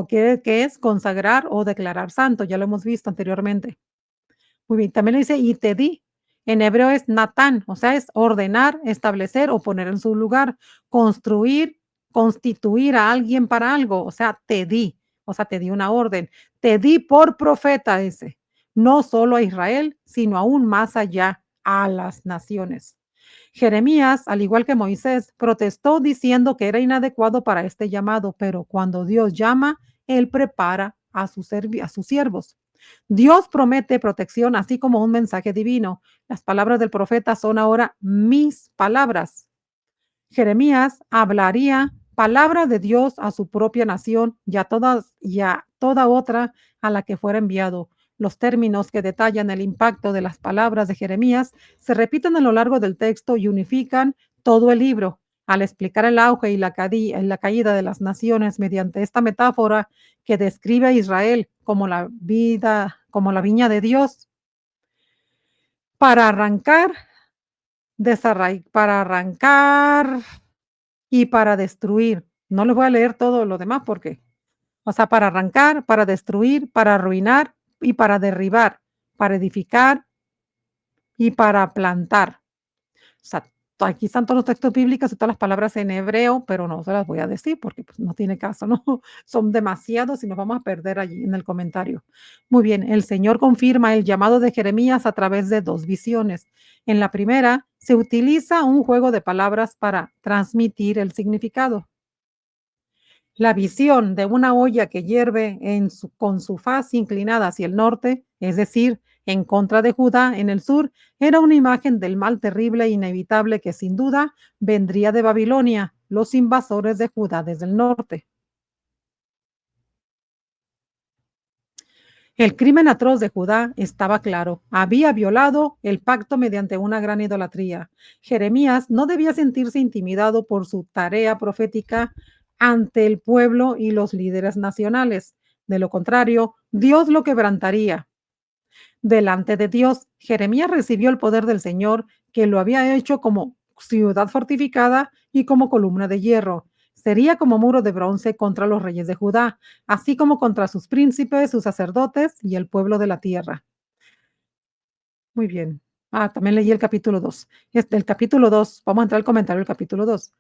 que es consagrar o declarar santo, ya lo hemos visto anteriormente. Muy bien, también le dice, y te di. En hebreo es natán, o sea, es ordenar, establecer o poner en su lugar, construir, constituir a alguien para algo, o sea, te di, o sea, te di una orden, te di por profeta ese, no solo a Israel, sino aún más allá, a las naciones. Jeremías, al igual que Moisés, protestó diciendo que era inadecuado para este llamado, pero cuando Dios llama, Él prepara a sus siervos. Dios promete protección, así como un mensaje divino. Las palabras del profeta son ahora mis palabras. Jeremías hablaría palabra de Dios a su propia nación y a toda otra a la que fuera enviado. Los términos que detallan el impacto de las palabras de Jeremías se repiten a lo largo del texto y unifican todo el libro. Al explicar el auge y la caída de las naciones mediante esta metáfora que describe a Israel como la vida, como la viña de Dios, para arrancar, para arrancar y para destruir. No les voy a leer todo lo demás porque, o sea, para arrancar, para destruir, para arruinar y para derribar, para edificar y para plantar. O sea, aquí están todos los textos bíblicos y todas las palabras en hebreo, pero no se las voy a decir porque pues, no tiene caso, ¿no? Son demasiados y nos vamos a perder allí en el comentario. Muy bien, el Señor confirma el llamado de Jeremías a través de dos visiones. En la primera, se utiliza un juego de palabras para transmitir el significado. La visión de una olla que hierve con su faz inclinada hacia el norte, es decir, en contra de Judá en el sur, era una imagen del mal terrible e inevitable que sin duda vendría de Babilonia, los invasores de Judá desde el norte. El crimen atroz de Judá estaba claro. Había violado el pacto mediante una gran idolatría. Jeremías no debía sentirse intimidado por su tarea profética ante el pueblo y los líderes nacionales. De lo contrario, Dios lo quebrantaría. Delante de Dios, Jeremías recibió el poder del Señor, que lo había hecho como ciudad fortificada y como columna de hierro. Sería como muro de bronce contra los reyes de Judá, así como contra sus príncipes, sus sacerdotes y el pueblo de la tierra. Muy bien. También leí el capítulo 2. El capítulo 2, vamos a entrar al comentario del capítulo 2.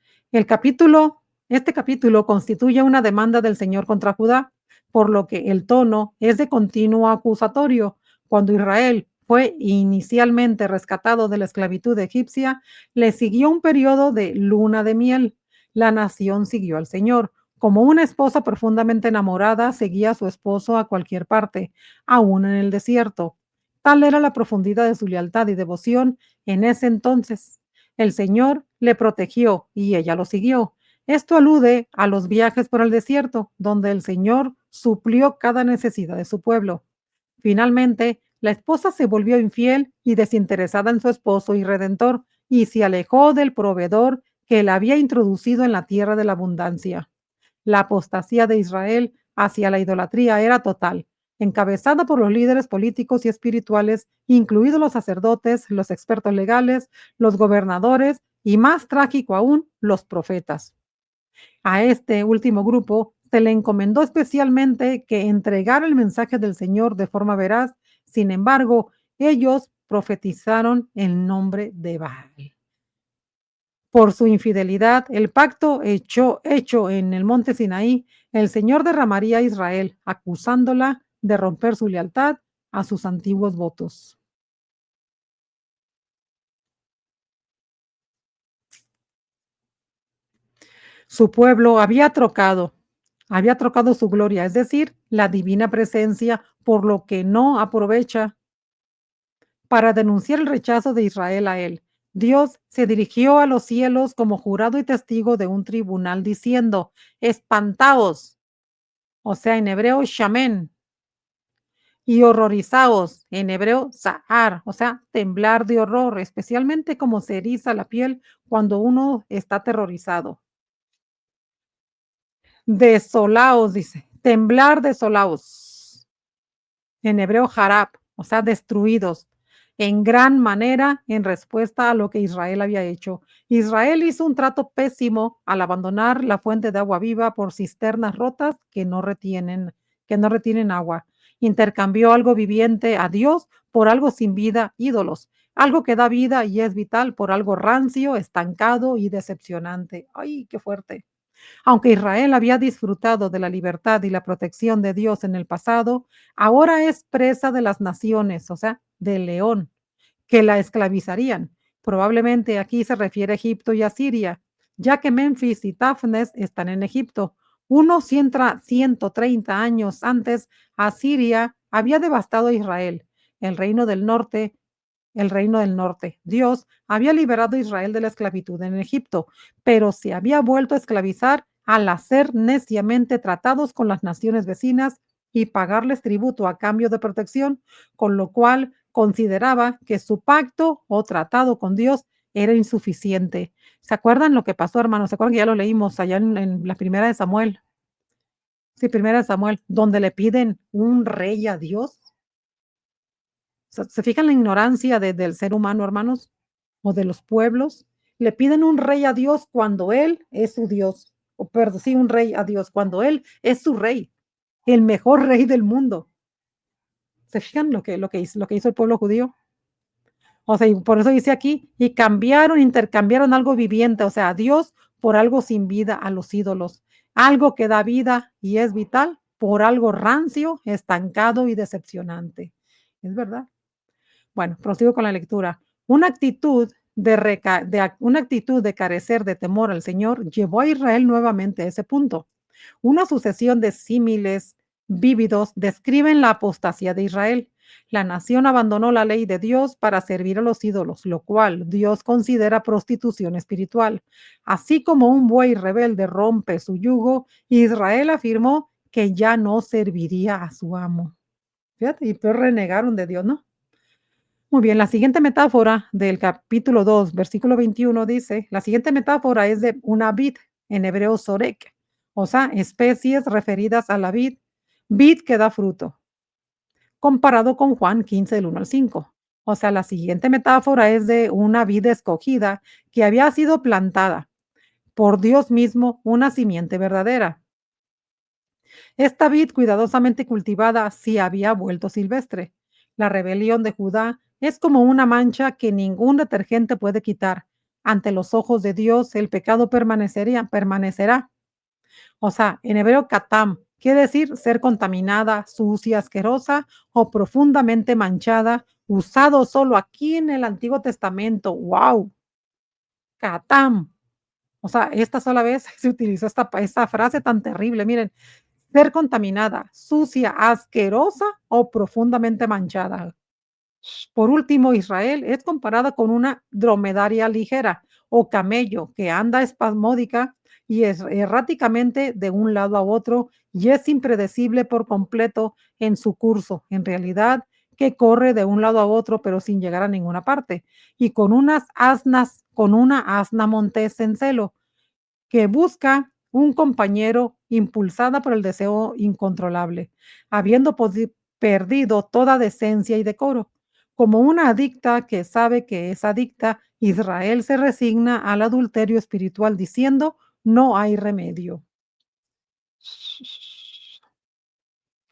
Este capítulo constituye una demanda del Señor contra Judá, por lo que el tono es de continuo acusatorio. Cuando Israel fue inicialmente rescatado de la esclavitud egipcia, le siguió un periodo de luna de miel. La nación siguió al Señor. Como una esposa profundamente enamorada seguía a su esposo a cualquier parte, aún en el desierto. Tal era la profundidad de su lealtad y devoción en ese entonces. El Señor le protegió y ella lo siguió. Esto alude a los viajes por el desierto, donde el Señor suplió cada necesidad de su pueblo. Finalmente, la esposa se volvió infiel y desinteresada en su esposo y redentor, y se alejó del proveedor que la había introducido en la tierra de la abundancia. La apostasía de Israel hacia la idolatría era total, encabezada por los líderes políticos y espirituales, incluidos los sacerdotes, los expertos legales, los gobernadores y, más trágico aún, los profetas. A este último grupo se le encomendó especialmente que entregara el mensaje del Señor de forma veraz. Sin embargo, ellos profetizaron en nombre de Baal. Por su infidelidad, el pacto hecho en el monte Sinaí, el Señor derramaría a Israel, acusándola de romper su lealtad a sus antiguos votos. Su pueblo había trocado su gloria, es decir, la divina presencia, por lo que no aprovecha para denunciar el rechazo de Israel a él. Dios se dirigió a los cielos como jurado y testigo de un tribunal diciendo, espantaos, o sea, en hebreo, shamen, y horrorizaos, en hebreo, zahar, o sea, temblar de horror, especialmente como se eriza la piel cuando uno está aterrorizado. Desolaos, dice, temblar desolaos. En hebreo, harab, o sea, destruidos en gran manera en respuesta a lo que Israel había hecho. Israel hizo un trato pésimo al abandonar la fuente de agua viva por cisternas rotas que no retienen agua. Intercambió algo viviente a Dios por algo sin vida, ídolos. algo que da vida y es vital por algo rancio, estancado y decepcionante. ¡Ay, qué fuerte! Aunque Israel había disfrutado de la libertad y la protección de Dios en el pasado, ahora es presa de las naciones, o sea, del león, que la esclavizarían. Probablemente aquí se refiere a Egipto y a Siria, ya que Memphis y Tafnes están en Egipto. Unos 130 años antes, Asiria había devastado a Israel, el reino del norte, el reino del norte. Dios había liberado a Israel de la esclavitud en Egipto, pero se había vuelto a esclavizar al hacer neciamente tratados con las naciones vecinas y pagarles tributo a cambio de protección, con lo cual consideraba que su pacto o tratado con Dios era insuficiente. ¿Se acuerdan lo que pasó, hermanos? ¿Se acuerdan que ya lo leímos allá en la primera de Samuel? Sí, primera de Samuel, donde le piden un rey a Dios. ¿Se fijan la ignorancia del ser humano, hermanos? O de los pueblos. Le piden un rey a Dios cuando Él es su Dios. O perdón, sí, un rey a Dios cuando Él es su rey, el mejor rey del mundo. ¿Se fijan lo que hizo el pueblo judío? O sea, y por eso dice aquí, y cambiaron, intercambiaron algo viviente, o sea, a Dios por algo sin vida, a los ídolos. Algo que da vida y es vital por algo rancio, estancado y decepcionante. Es verdad. Bueno, prosigo con la lectura. Una actitud de carecer de temor al Señor llevó a Israel nuevamente a ese punto. Una sucesión de símiles vívidos describen la apostasía de Israel. La nación abandonó la ley de Dios para servir a los ídolos, lo cual Dios considera prostitución espiritual. Así como un buey rebelde rompe su yugo, Israel afirmó que ya no serviría a su amo. Fíjate, y pues renegaron de Dios, ¿no? Muy bien, la siguiente metáfora del capítulo 2, versículo 21 dice, la siguiente metáfora es de una vid, en hebreo sorek, o sea, especies referidas a la vid que da fruto, comparado con Juan 15, del 1 al 5. O sea, la siguiente metáfora es de una vid escogida que había sido plantada por Dios mismo, una simiente verdadera. Esta vid cuidadosamente cultivada sí había vuelto silvestre. La rebelión de Judá es como una mancha que ningún detergente puede quitar. Ante los ojos de Dios el pecado permanecerá. O sea, en hebreo katam quiere decir ser contaminada, sucia, asquerosa o profundamente manchada, usado solo aquí en el Antiguo Testamento. ¡Wow! Katam. O sea, esta sola vez se utilizó esta frase tan terrible. Miren, ser contaminada, sucia, asquerosa o profundamente manchada. Por último, Israel es comparada con una dromedaria ligera o camello que anda espasmódica y es erráticamente de un lado a otro y es impredecible por completo en su curso. En realidad, que corre de un lado a otro pero sin llegar a ninguna parte. Y con una asna montés en celo, que busca un compañero impulsada por el deseo incontrolable, habiendo perdido toda decencia y decoro. Como una adicta que sabe que es adicta, Israel se resigna al adulterio espiritual diciendo, no hay remedio.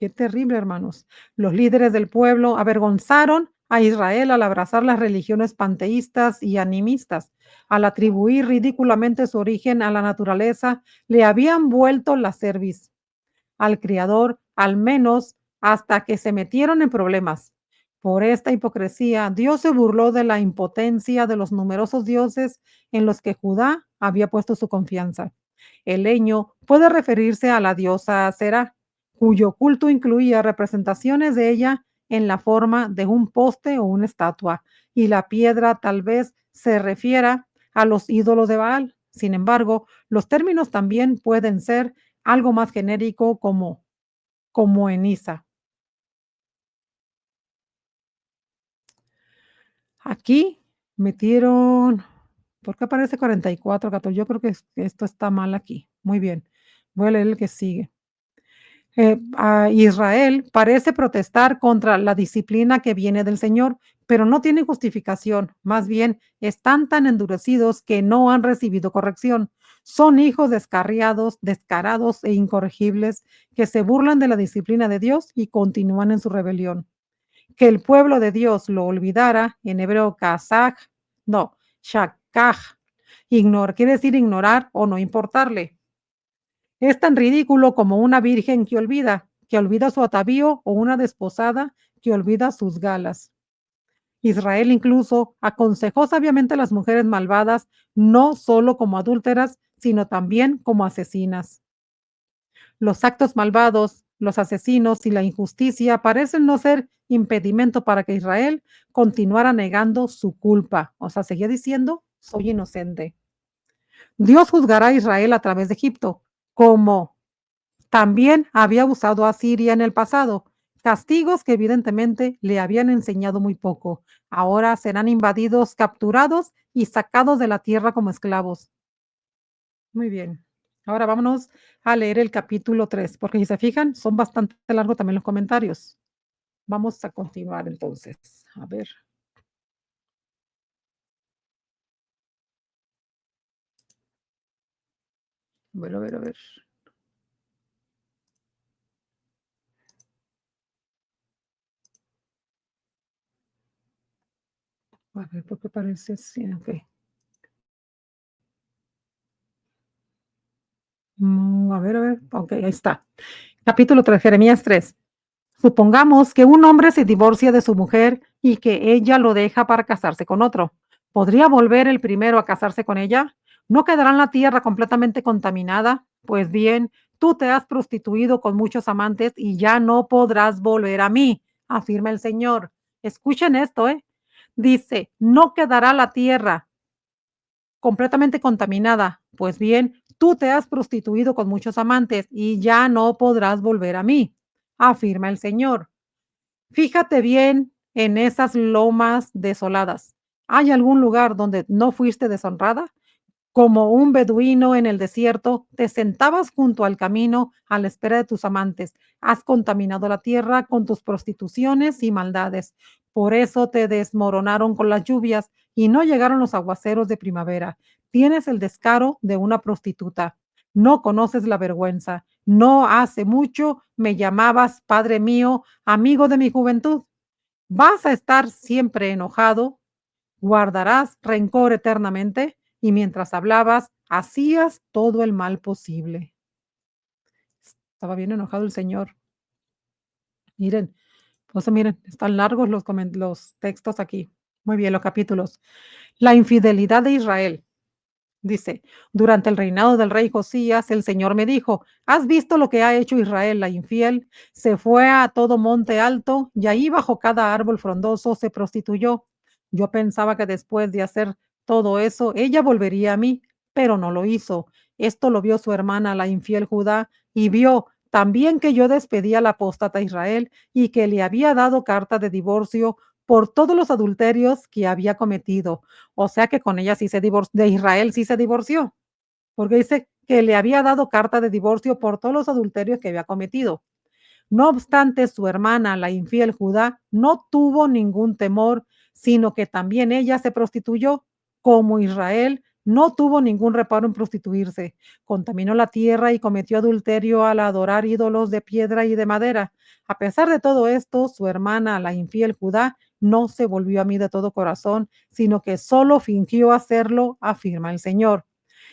Qué terrible, hermanos. Los líderes del pueblo avergonzaron a Israel al abrazar las religiones panteístas y animistas. Al atribuir ridículamente su origen a la naturaleza, le habían vuelto la cerviz al Criador, al menos hasta que se metieron en problemas. Por esta hipocresía, Dios se burló de la impotencia de los numerosos dioses en los que Judá había puesto su confianza. El leño puede referirse a la diosa Será, cuyo culto incluía representaciones de ella en la forma de un poste o una estatua, y la piedra tal vez se refiera a los ídolos de Baal. Sin embargo, los términos también pueden ser algo más genérico como en Isa. Aquí metieron, ¿por qué aparece 44, 14? Yo creo que esto está mal aquí. Muy bien, voy a leer el que sigue. Israel parece protestar contra la disciplina que viene del Señor, pero no tiene justificación. Más bien, están tan endurecidos que no han recibido corrección. Son hijos descarriados, descarados e incorregibles que se burlan de la disciplina de Dios y continúan en su rebelión. que el pueblo de Dios lo olvidara, en hebreo kazaj, no, shakaj, quiere decir ignorar o no importarle. Es tan ridículo como una virgen que olvida su atavío o una desposada que olvida sus galas. Israel incluso aconsejó sabiamente a las mujeres malvadas no solo como adúlteras, sino también como asesinas. Los actos malvados, los asesinos y la injusticia parecen no ser impedimento para que Israel continuara negando su culpa. O sea, seguía diciendo, soy inocente. Dios juzgará a Israel a través de Egipto, como también había usado a Siria en el pasado, castigos que evidentemente le habían enseñado muy poco. Ahora serán invadidos, capturados y sacados de la tierra como esclavos. Muy bien. Ahora vámonos a leer el capítulo 3, porque si se fijan, son bastante largos también los comentarios. Vamos a continuar entonces. A ver, a ver, a ver, a ver. A ver, ¿por qué parece así? Ok. A ver, a ver. Ok, ahí está. Capítulo 3, Jeremías 3. Supongamos que un hombre se divorcia de su mujer y que ella lo deja para casarse con otro. ¿Podría volver el primero a casarse con ella? ¿No quedará en la tierra completamente contaminada? Pues bien, tú te has prostituido con muchos amantes y ya no podrás volver a mí, afirma el Señor. Escuchen esto, ¿eh? Dice, no quedará la tierra completamente contaminada. Pues bien, tú te has prostituido con muchos amantes y ya no podrás volver a mí, afirma el Señor. Fíjate bien en esas lomas desoladas. ¿Hay algún lugar donde no fuiste deshonrada? Como un beduino en el desierto, te sentabas junto al camino a la espera de tus amantes. Has contaminado la tierra con tus prostituciones y maldades. Por eso te desmoronaron con las lluvias y no llegaron los aguaceros de primavera. Tienes el descaro de una prostituta. No conoces la vergüenza. No hace mucho me llamabas, Padre mío, amigo de mi juventud. ¿Vas a estar siempre enojado? ¿Guardarás rencor eternamente? Y mientras hablabas, hacías todo el mal posible. Estaba bien enojado el Señor. Miren, pues miren, están largos los textos aquí. Muy bien, los capítulos. La infidelidad de Israel. Dice, durante el reinado del rey Josías, el Señor me dijo, ¿has visto lo que ha hecho Israel, la infiel? Se fue a todo monte alto y ahí bajo cada árbol frondoso se prostituyó. Yo pensaba que después de hacer todo eso, ella volvería a mí, pero no lo hizo. Esto lo vio su hermana, la infiel Judá, y vio también que yo despedí al apóstata Israel y que le había dado carta de divorcio por todos los adulterios que había cometido. O sea que con ella sí se divorció, de Israel sí se divorció, porque dice que le había dado carta de divorcio por todos los adulterios que había cometido. No obstante, su hermana, la infiel Judá, no tuvo ningún temor, sino que también ella se prostituyó, como Israel no tuvo ningún reparo en prostituirse. Contaminó la tierra y cometió adulterio al adorar ídolos de piedra y de madera. A pesar de todo esto, su hermana, la infiel Judá, no se volvió a mí de todo corazón, sino que solo fingió hacerlo, afirma el Señor.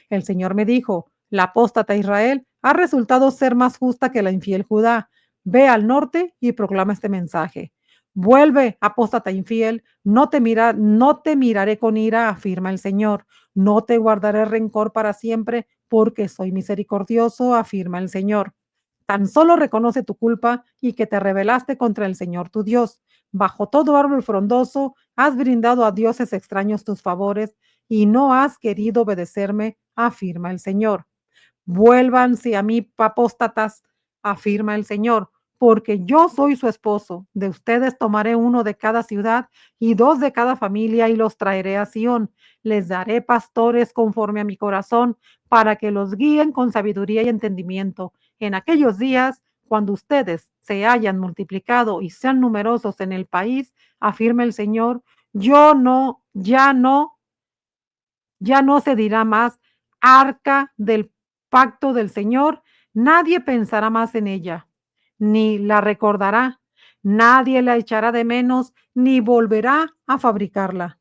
El Señor me dijo, la apóstata Israel ha resultado ser más justa que la infiel Judá. Ve al norte y proclama este mensaje. Vuelve, apóstata infiel, no te miraré con ira, afirma el Señor. No te guardaré rencor para siempre, porque soy misericordioso, afirma el Señor. Tan solo reconoce tu culpa y que te rebelaste contra el Señor tu Dios. Bajo todo árbol frondoso has brindado a dioses extraños tus favores y no has querido obedecerme, afirma el Señor. Vuélvanse a mí, apóstatas, afirma el Señor, porque yo soy su esposo. De ustedes tomaré uno de cada ciudad y dos de cada familia y los traeré a Sión. Les daré pastores conforme a mi corazón para que los guíen con sabiduría y entendimiento. En aquellos días, cuando ustedes se hayan multiplicado y sean numerosos en el país, afirma el Señor, ya no se dirá más arca del pacto del Señor, nadie pensará más en ella, ni la recordará, Nadie la echará de menos ni volverá a fabricarla.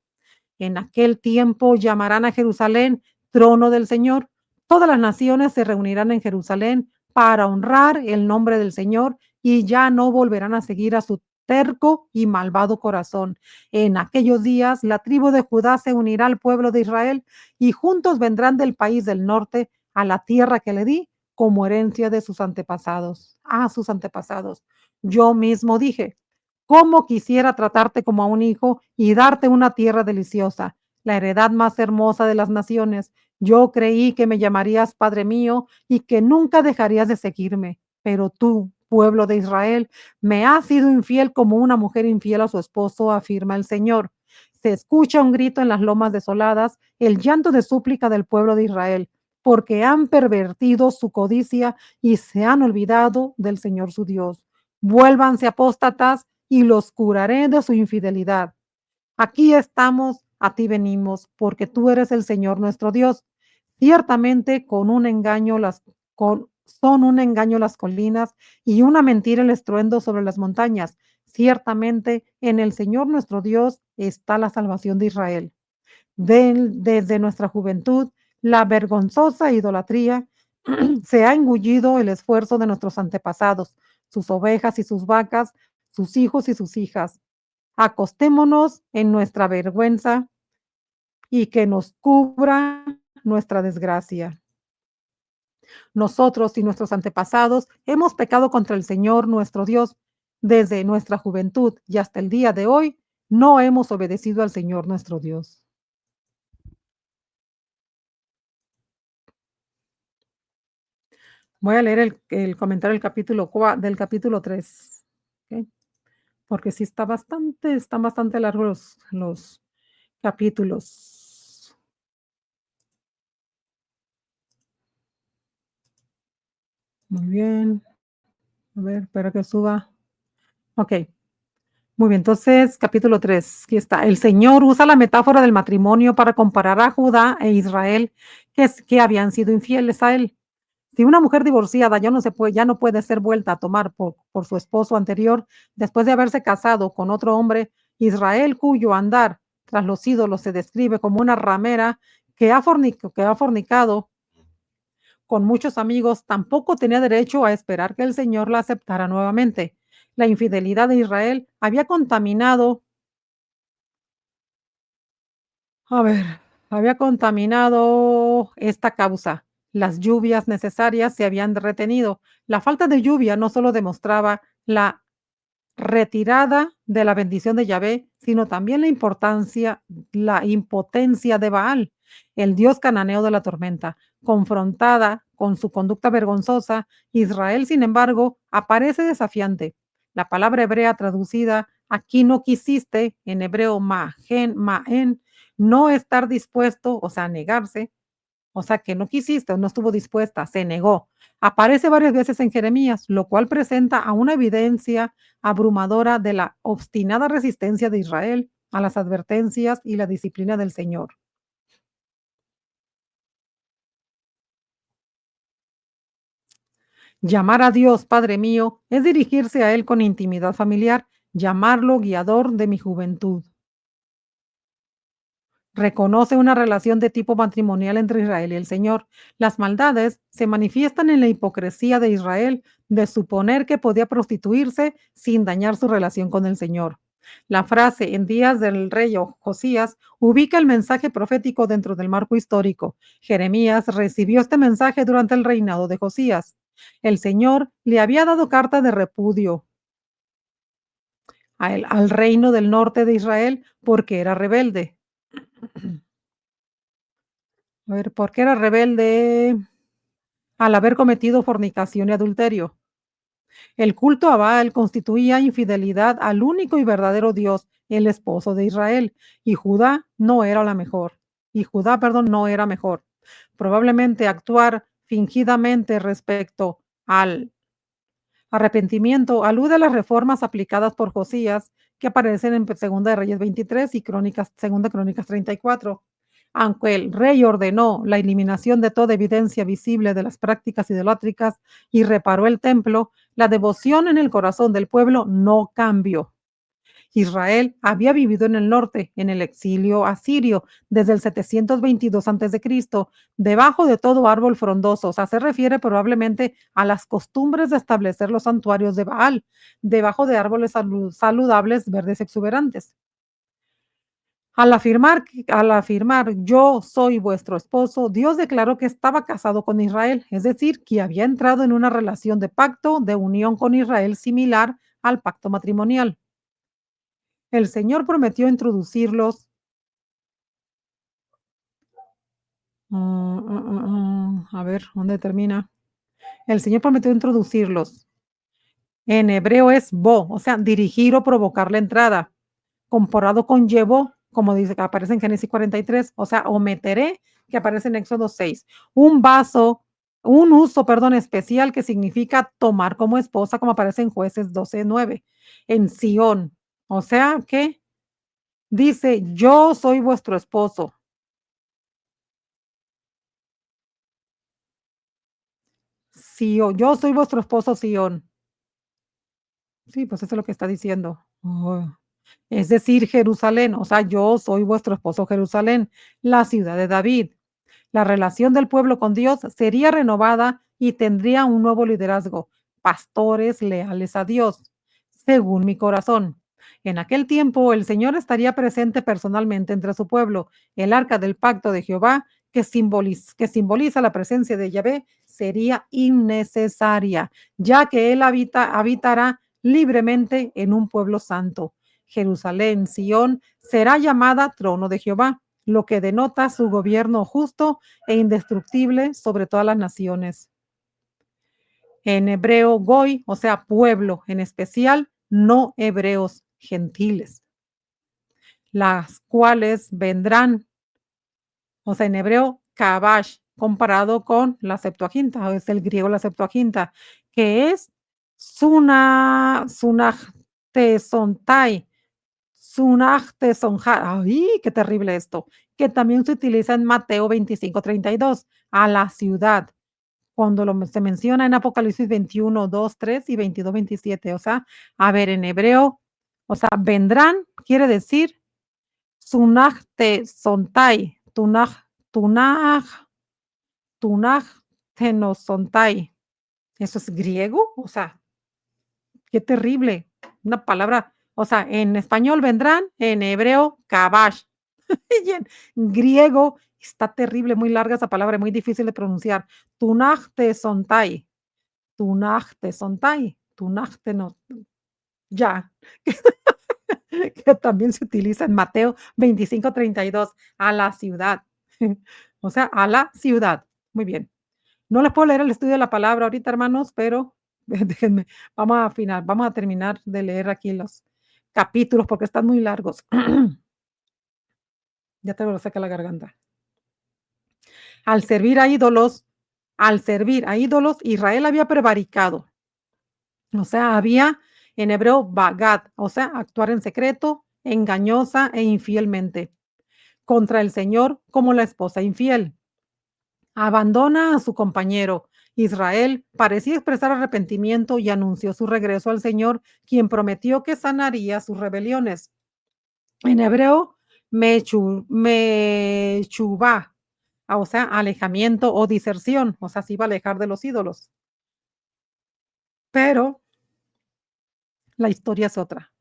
En aquel tiempo llamarán a Jerusalén trono del Señor. Todas las naciones se reunirán en Jerusalén para honrar el nombre del Señor y ya no volverán a seguir a su terco y malvado corazón. En aquellos días la tribu de Judá se unirá al pueblo de Israel y juntos vendrán del país del norte a la tierra que le di como herencia de sus antepasados, a sus antepasados. Yo mismo dije, cómo quisiera tratarte como a un hijo y darte una tierra deliciosa, la heredad más hermosa de las naciones. Yo creí que me llamarías Padre mío y que nunca dejarías de seguirme, pero tú, pueblo de Israel, me has sido infiel como una mujer infiel a su esposo, afirma el Señor. Se escucha un grito en las lomas desoladas, el llanto de súplica del pueblo de Israel, porque han pervertido su codicia y se han olvidado del Señor su Dios. Vuélvanse apóstatas y los curaré de su infidelidad. Aquí estamos, a ti venimos, porque tú eres el Señor nuestro Dios. Ciertamente son un engaño las colinas y una mentira el estruendo sobre las montañas. Ciertamente en el Señor nuestro Dios está la salvación de Israel. Desde nuestra juventud, la vergonzosa idolatría se ha engullido el esfuerzo de nuestros antepasados, sus ovejas y sus vacas, sus hijos y sus hijas. Acostémonos en nuestra vergüenza y que nos cubra nuestra desgracia. Nosotros y nuestros antepasados hemos pecado contra el Señor nuestro Dios desde nuestra juventud y hasta el día de hoy no hemos obedecido al Señor nuestro Dios. Voy a leer el comentario del capítulo 3, ¿ok? Porque sí están bastante largos los capítulos. Muy bien. A ver, espera que suba. Ok. Muy bien, entonces capítulo 3, aquí está. El Señor usa la metáfora del matrimonio para comparar a Judá e Israel, que habían sido infieles a él. Si una mujer divorciada ya no puede ser vuelta a tomar por su esposo anterior después de haberse casado con otro hombre, Israel, cuyo andar tras los ídolos se describe como una ramera que ha fornicado con muchos amigos, tampoco tenía derecho a esperar que el Señor la aceptara nuevamente. La infidelidad de Israel a ver, había contaminado esta causa. Las lluvias necesarias se habían retenido. La falta de lluvia no solo demostraba la retirada de la bendición de Yahvé, sino también la impotencia de Baal, el dios cananeo de la tormenta. Confrontada con su conducta vergonzosa, Israel, sin embargo, aparece desafiante. La palabra hebrea traducida aquí no quisiste, en hebreo ma'en, no estar dispuesto, o sea, negarse, o sea, que no quisiste o no estuvo dispuesta, se negó. Aparece varias veces en Jeremías, lo cual presenta a una evidencia abrumadora de la obstinada resistencia de Israel a las advertencias y la disciplina del Señor. Llamar a Dios, Padre mío, es dirigirse a Él con intimidad familiar, llamarlo guiador de mi juventud. Reconoce una relación de tipo matrimonial entre Israel y el Señor. Las maldades se manifiestan en la hipocresía de Israel de suponer que podía prostituirse sin dañar su relación con el Señor. La frase en días del rey Josías ubica el mensaje profético dentro del marco histórico. Jeremías recibió este mensaje durante el reinado de Josías. El Señor le había dado carta de repudio al reino del norte de Israel porque era rebelde. A ver, ¿por qué era rebelde? Al haber cometido fornicación y adulterio. El culto a Baal constituía infidelidad al único y verdadero Dios, el esposo de Israel, y Judá no era la mejor. Y Judá, perdón, no era mejor. Probablemente actuar fingidamente respecto al arrepentimiento alude a las reformas aplicadas por Josías que aparecen en Segunda de Reyes 23 y Segunda Crónicas 34. Aunque el rey ordenó la eliminación de toda evidencia visible de las prácticas idolátricas y reparó el templo, la devoción en el corazón del pueblo no cambió. Israel había vivido en el norte, en el exilio asirio, desde el 722 a.C., debajo de todo árbol frondoso. O sea, se refiere probablemente a las costumbres de establecer los santuarios de Baal, debajo de árboles saludables, verdes exuberantes. Al afirmar yo soy vuestro esposo, Dios declaró que estaba casado con Israel, es decir, que había entrado en una relación de pacto, de unión con Israel similar al pacto matrimonial. El Señor prometió introducirlos. A ver, ¿dónde termina? El Señor prometió introducirlos. En hebreo es bo, o sea, dirigir o provocar la entrada, comparado con llevó, como dice que aparece en Génesis 43, o sea, o meteré, que aparece en Éxodo 6. Un vaso, un uso, perdón, especial que significa tomar como esposa, como aparece en Jueces 12:9. En Sión, o sea, que dice, yo soy vuestro esposo. Sión, yo soy vuestro esposo Sión. Sí, pues eso es lo que está diciendo. Oh, es decir, Jerusalén, o sea, yo soy vuestro esposo Jerusalén, la ciudad de David. La relación del pueblo con Dios sería renovada y tendría un nuevo liderazgo, pastores leales a Dios, según mi corazón. En aquel tiempo el Señor estaría presente personalmente entre su pueblo. El arca del pacto de Jehová, que simboliza la presencia de Yahvé, sería innecesaria, ya que él habitará libremente en un pueblo santo. Jerusalén, Sión, será llamada trono de Jehová, lo que denota su gobierno justo e indestructible sobre todas las naciones. En hebreo, goy, o sea, pueblo, en especial no hebreos, gentiles, las cuales vendrán, o sea, en hebreo, kabash, comparado con la Septuaginta, o es el griego la Septuaginta, que es sunach tesontai, ¡ay, qué terrible esto! Que también se utiliza en Mateo 25:32, a la ciudad, cuando se menciona en Apocalipsis 21:2, 3 y 22:27. O sea, a ver, en hebreo, o sea, vendrán, quiere decir, Sunach te sontai, tunaj, tunaj tenosontai. ¿Eso es griego? O sea, qué terrible. Una palabra, o sea, en español vendrán, en hebreo, kabash. Y en griego está terrible, muy larga esa palabra, muy difícil de pronunciar. Tunajte sontai, tunajte sontai, tunajte no, ya, que también se utiliza en Mateo 25:32, a la ciudad. O sea, a la ciudad. Muy bien. No les puedo leer el estudio de la palabra ahorita, hermanos, pero déjenme, vamos a terminar de leer aquí los capítulos porque están muy largos. Ya te lo saca la garganta. Al servir a ídolos, al servir a ídolos, Israel había prevaricado. O sea, había en hebreo bagad, o sea, actuar en secreto, engañosa e infielmente contra el Señor como la esposa infiel. Abandona a su compañero. Israel parecía expresar arrepentimiento y anunció su regreso al Señor, quien prometió que sanaría sus rebeliones. En hebreo, mechubá, o sea, alejamiento o diserción, o sea, se iba a alejar de los ídolos. Pero la historia es otra.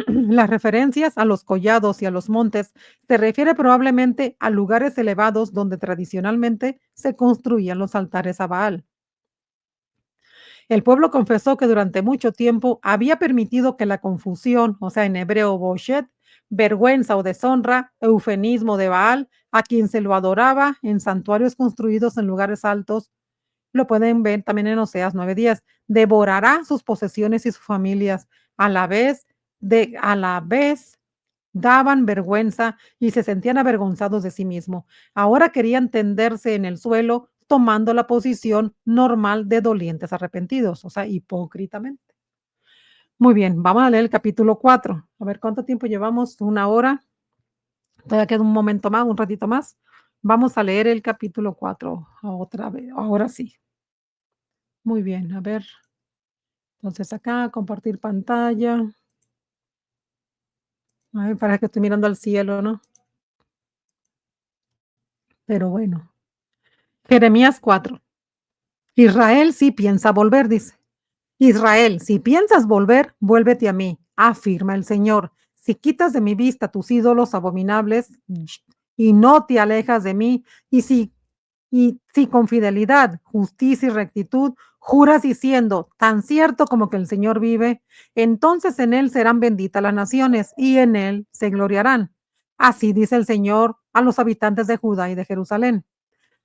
Las referencias a los collados y a los montes se refiere probablemente a lugares elevados donde tradicionalmente se construían los altares a Baal. El pueblo confesó que durante mucho tiempo había permitido que la confusión, o sea, en hebreo boshet, vergüenza o deshonra, eufemismo de Baal, a quien se lo adoraba en santuarios construidos en lugares altos, lo pueden ver también en Oseas 9:10, devorará sus posesiones y sus familias, a la vez daban vergüenza y se sentían avergonzados de sí mismo. Ahora querían tenderse en el suelo tomando la posición normal de dolientes arrepentidos, o sea, hipócritamente. Muy bien, vamos a leer el capítulo 4. A ver cuánto tiempo llevamos, 1 hora. Todavía queda un momento más, un ratito más. Vamos a leer el capítulo 4 otra vez, ahora sí. Muy bien, a ver. Entonces acá, compartir pantalla. Ay, parece que estoy mirando al cielo, ¿no? Pero bueno. Jeremías 4. Israel sí piensa volver, dice. Israel, si piensas volver, vuélvete a mí, afirma el Señor. Si quitas de mi vista tus ídolos abominables y no te alejas de mí, y si con fidelidad, justicia y rectitud juras diciendo, tan cierto como que el Señor vive, entonces en él serán benditas las naciones y en él se gloriarán. Así dice el Señor a los habitantes de Judá y de Jerusalén.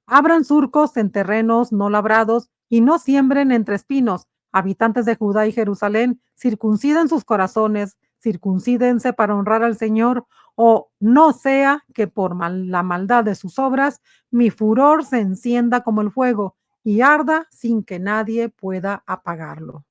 Abran surcos en terrenos no labrados y no siembren entre espinos. Habitantes de Judá y Jerusalén, circunciden sus corazones, circuncídense para honrar al Señor, o no sea que por la maldad de sus obras mi furor se encienda como el fuego y arda sin que nadie pueda apagarlo.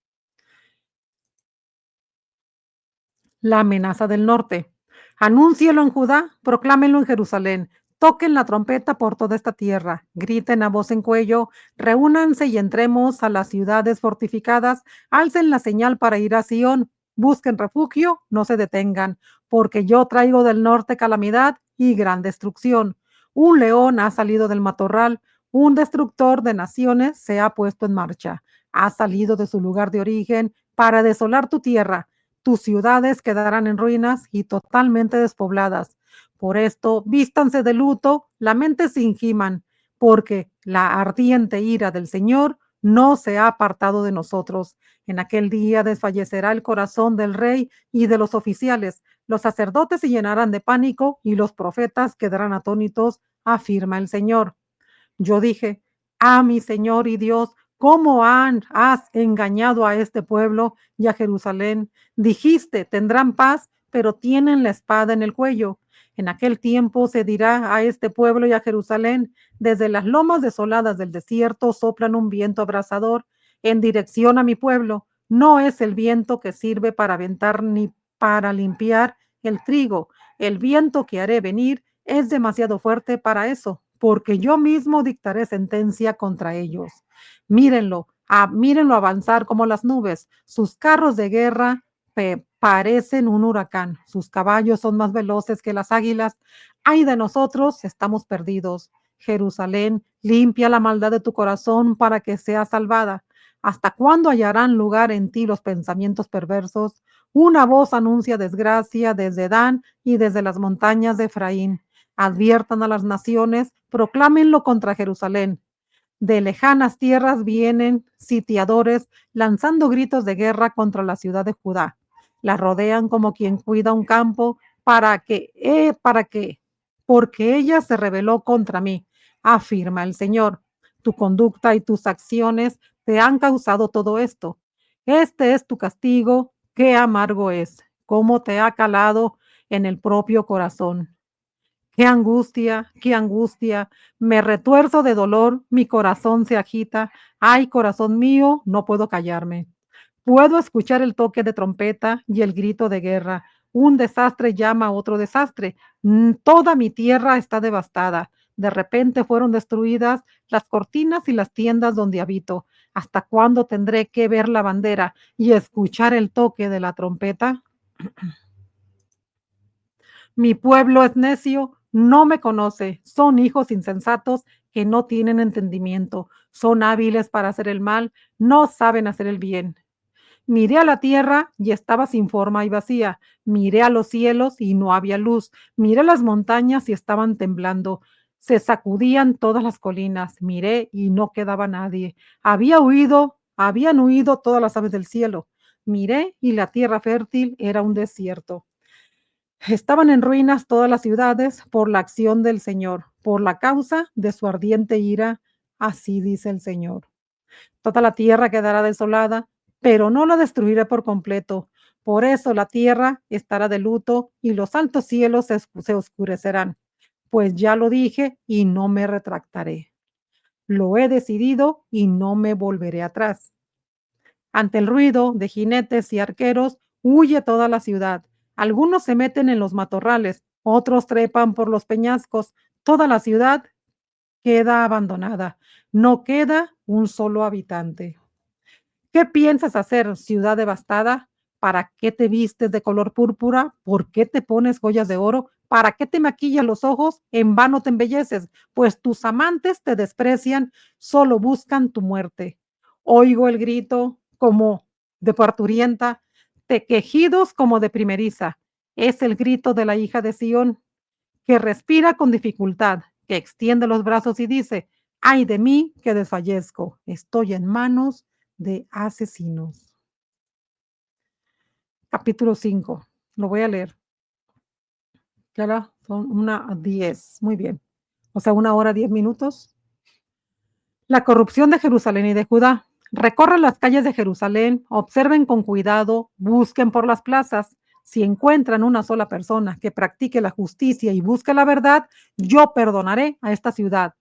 La amenaza del norte. Anúncielo en Judá, proclámenlo en Jerusalén. Toquen la trompeta por toda esta tierra, griten a voz en cuello, reúnanse y entremos a las ciudades fortificadas, alcen la señal para ir a Sión, busquen refugio, no se detengan, porque yo traigo del norte calamidad y gran destrucción. Un león ha salido del matorral, un destructor de naciones se ha puesto en marcha, ha salido de su lugar de origen para desolar tu tierra. Tus ciudades quedarán en ruinas y totalmente despobladas. Por esto, vístanse de luto, lamentes y giman, porque la ardiente ira del Señor no se ha apartado de nosotros. En aquel día desfallecerá el corazón del rey y de los oficiales. Los sacerdotes se llenarán de pánico y los profetas quedarán atónitos, afirma el Señor. Yo dije, mi Señor y Dios, ¿cómo has engañado a este pueblo y a Jerusalén? Dijiste, tendrán paz, pero tienen la espada en el cuello. En aquel tiempo se dirá a este pueblo y a Jerusalén, desde las lomas desoladas del desierto soplan un viento abrasador en dirección a mi pueblo. No es el viento que sirve para aventar ni para limpiar el trigo. El viento que haré venir es demasiado fuerte para eso, porque yo mismo dictaré sentencia contra ellos. Mírenlo avanzar como las nubes. Sus carros de guerra parecen un huracán. Sus caballos son más veloces que las águilas. Ay de nosotros, estamos perdidos. Jerusalén, limpia la maldad de tu corazón para que sea salvada. ¿Hasta cuándo hallarán lugar en ti los pensamientos perversos? Una voz anuncia desgracia desde Dan y desde las montañas de Efraín. Adviertan a las naciones, proclámenlo contra Jerusalén. De lejanas tierras vienen sitiadores lanzando gritos de guerra contra la ciudad de Judá. La rodean como quien cuida un campo porque ella se rebeló contra mí, afirma el Señor. Tu conducta y tus acciones te han causado todo esto. Este es tu castigo, qué amargo es, cómo te ha calado en el propio corazón. Qué angustia, me retuerzo de dolor, mi corazón se agita. Ay, corazón mío, no puedo callarme. Puedo escuchar el toque de trompeta y el grito de guerra. Un desastre llama a otro desastre. Toda mi tierra está devastada. De repente fueron destruidas las cortinas y las tiendas donde habito. ¿Hasta cuándo tendré que ver la bandera y escuchar el toque de la trompeta? Mi pueblo es necio, no me conoce, son hijos insensatos que no tienen entendimiento, son hábiles para hacer el mal, no saben hacer el bien. Miré a la tierra y estaba sin forma y vacía. Miré a los cielos y no había luz. Miré las montañas y estaban temblando. Se sacudían todas las colinas. Miré y no quedaba nadie. Habían huido todas las aves del cielo. Miré y la tierra fértil era un desierto. Estaban en ruinas todas las ciudades por la acción del Señor, por la causa de su ardiente ira, así dice el Señor. Toda la tierra quedará desolada, pero no la destruiré por completo. Por eso la tierra estará de luto y los altos cielos se oscurecerán. Pues ya lo dije y no me retractaré. Lo he decidido y no me volveré atrás. Ante el ruido de jinetes y arqueros, huye toda la ciudad. Algunos se meten en los matorrales, otros trepan por los peñascos. Toda la ciudad queda abandonada, no queda un solo habitante. ¿Qué piensas hacer, ciudad devastada? ¿Para qué te vistes de color púrpura? ¿Por qué te pones joyas de oro? ¿Para qué te maquillas los ojos? En vano te embelleces, pues tus amantes te desprecian, solo buscan tu muerte. Oigo el grito como de parturienta, de quejidos como de primeriza. Es el grito de la hija de Sión, que respira con dificultad, que extiende los brazos y dice, ay de mí que desfallezco, estoy en manos de asesinos. Capítulo 5. Lo voy a leer. ¿Qué hora? Son 1:10. Muy bien. O sea, 1 hora 10 minutos. La corrupción de Jerusalén y de Judá. Recorran las calles de Jerusalén, observen con cuidado, busquen por las plazas. Si encuentran una sola persona que practique la justicia y busque la verdad, yo perdonaré a esta ciudad.